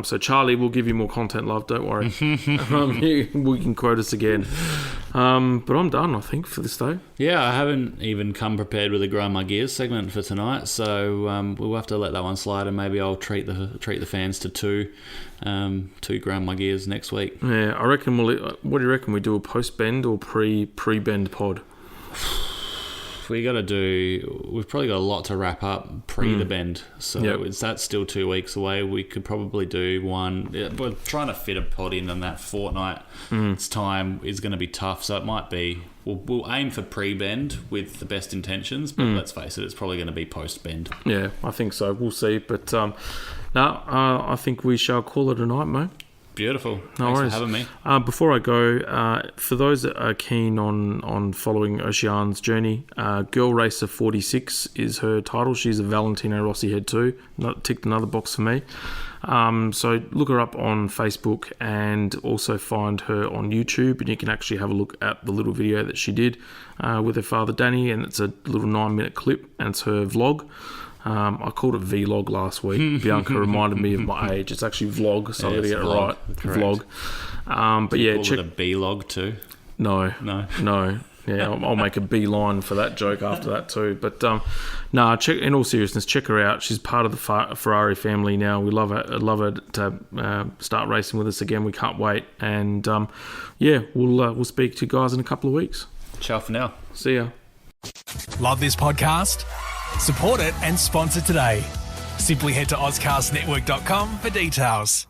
So Charlie, we'll give you more content, love. Don't worry. We can quote us again. But I'm done, I think, for this day. Yeah, I haven't even come prepared with a grind my gears segment for tonight, so we'll have to let that one slide, and maybe I'll treat the fans to two grind my gears next week. Yeah, I reckon. What do you reckon? We do a post bend or pre bend pod? We've probably got a lot to wrap up pre the bend, so that's still 2 weeks away. We could probably do one. We're trying to fit a pod in on that fortnight. Its time is going to be tough, so it might be. We'll aim for pre-bend with the best intentions, but let's face it, it's probably going to be post-bend. Yeah, I think so. We'll see, but I think we shall call it a night, mate. Beautiful. Thanks for having me. Before I go, for those that are keen on following Oceane's journey, Girl Racer 46 is her title. She's a Valentino Rossi head too. Ticked another box for me. So look her up on Facebook and also find her on YouTube, and you can actually have a look at the little video that she did with her father Danny, and it's a little 9-minute clip, and it's her vlog. I called it vlog last week. Bianca reminded me of my age. It's actually vlog, so I got to get it right. Correct. Vlog. But yeah, check it a B-log too. No. Yeah, I'll make a beeline for that joke after that too. But check. In all seriousness, check her out. She's part of the Ferrari family now. We love her. I'd love her to start racing with us again. We can't wait. And we'll speak to you guys in a couple of weeks. Ciao for now. See ya. Love this podcast? Support it and sponsor today. Simply head to ozcastnetwork.com for details.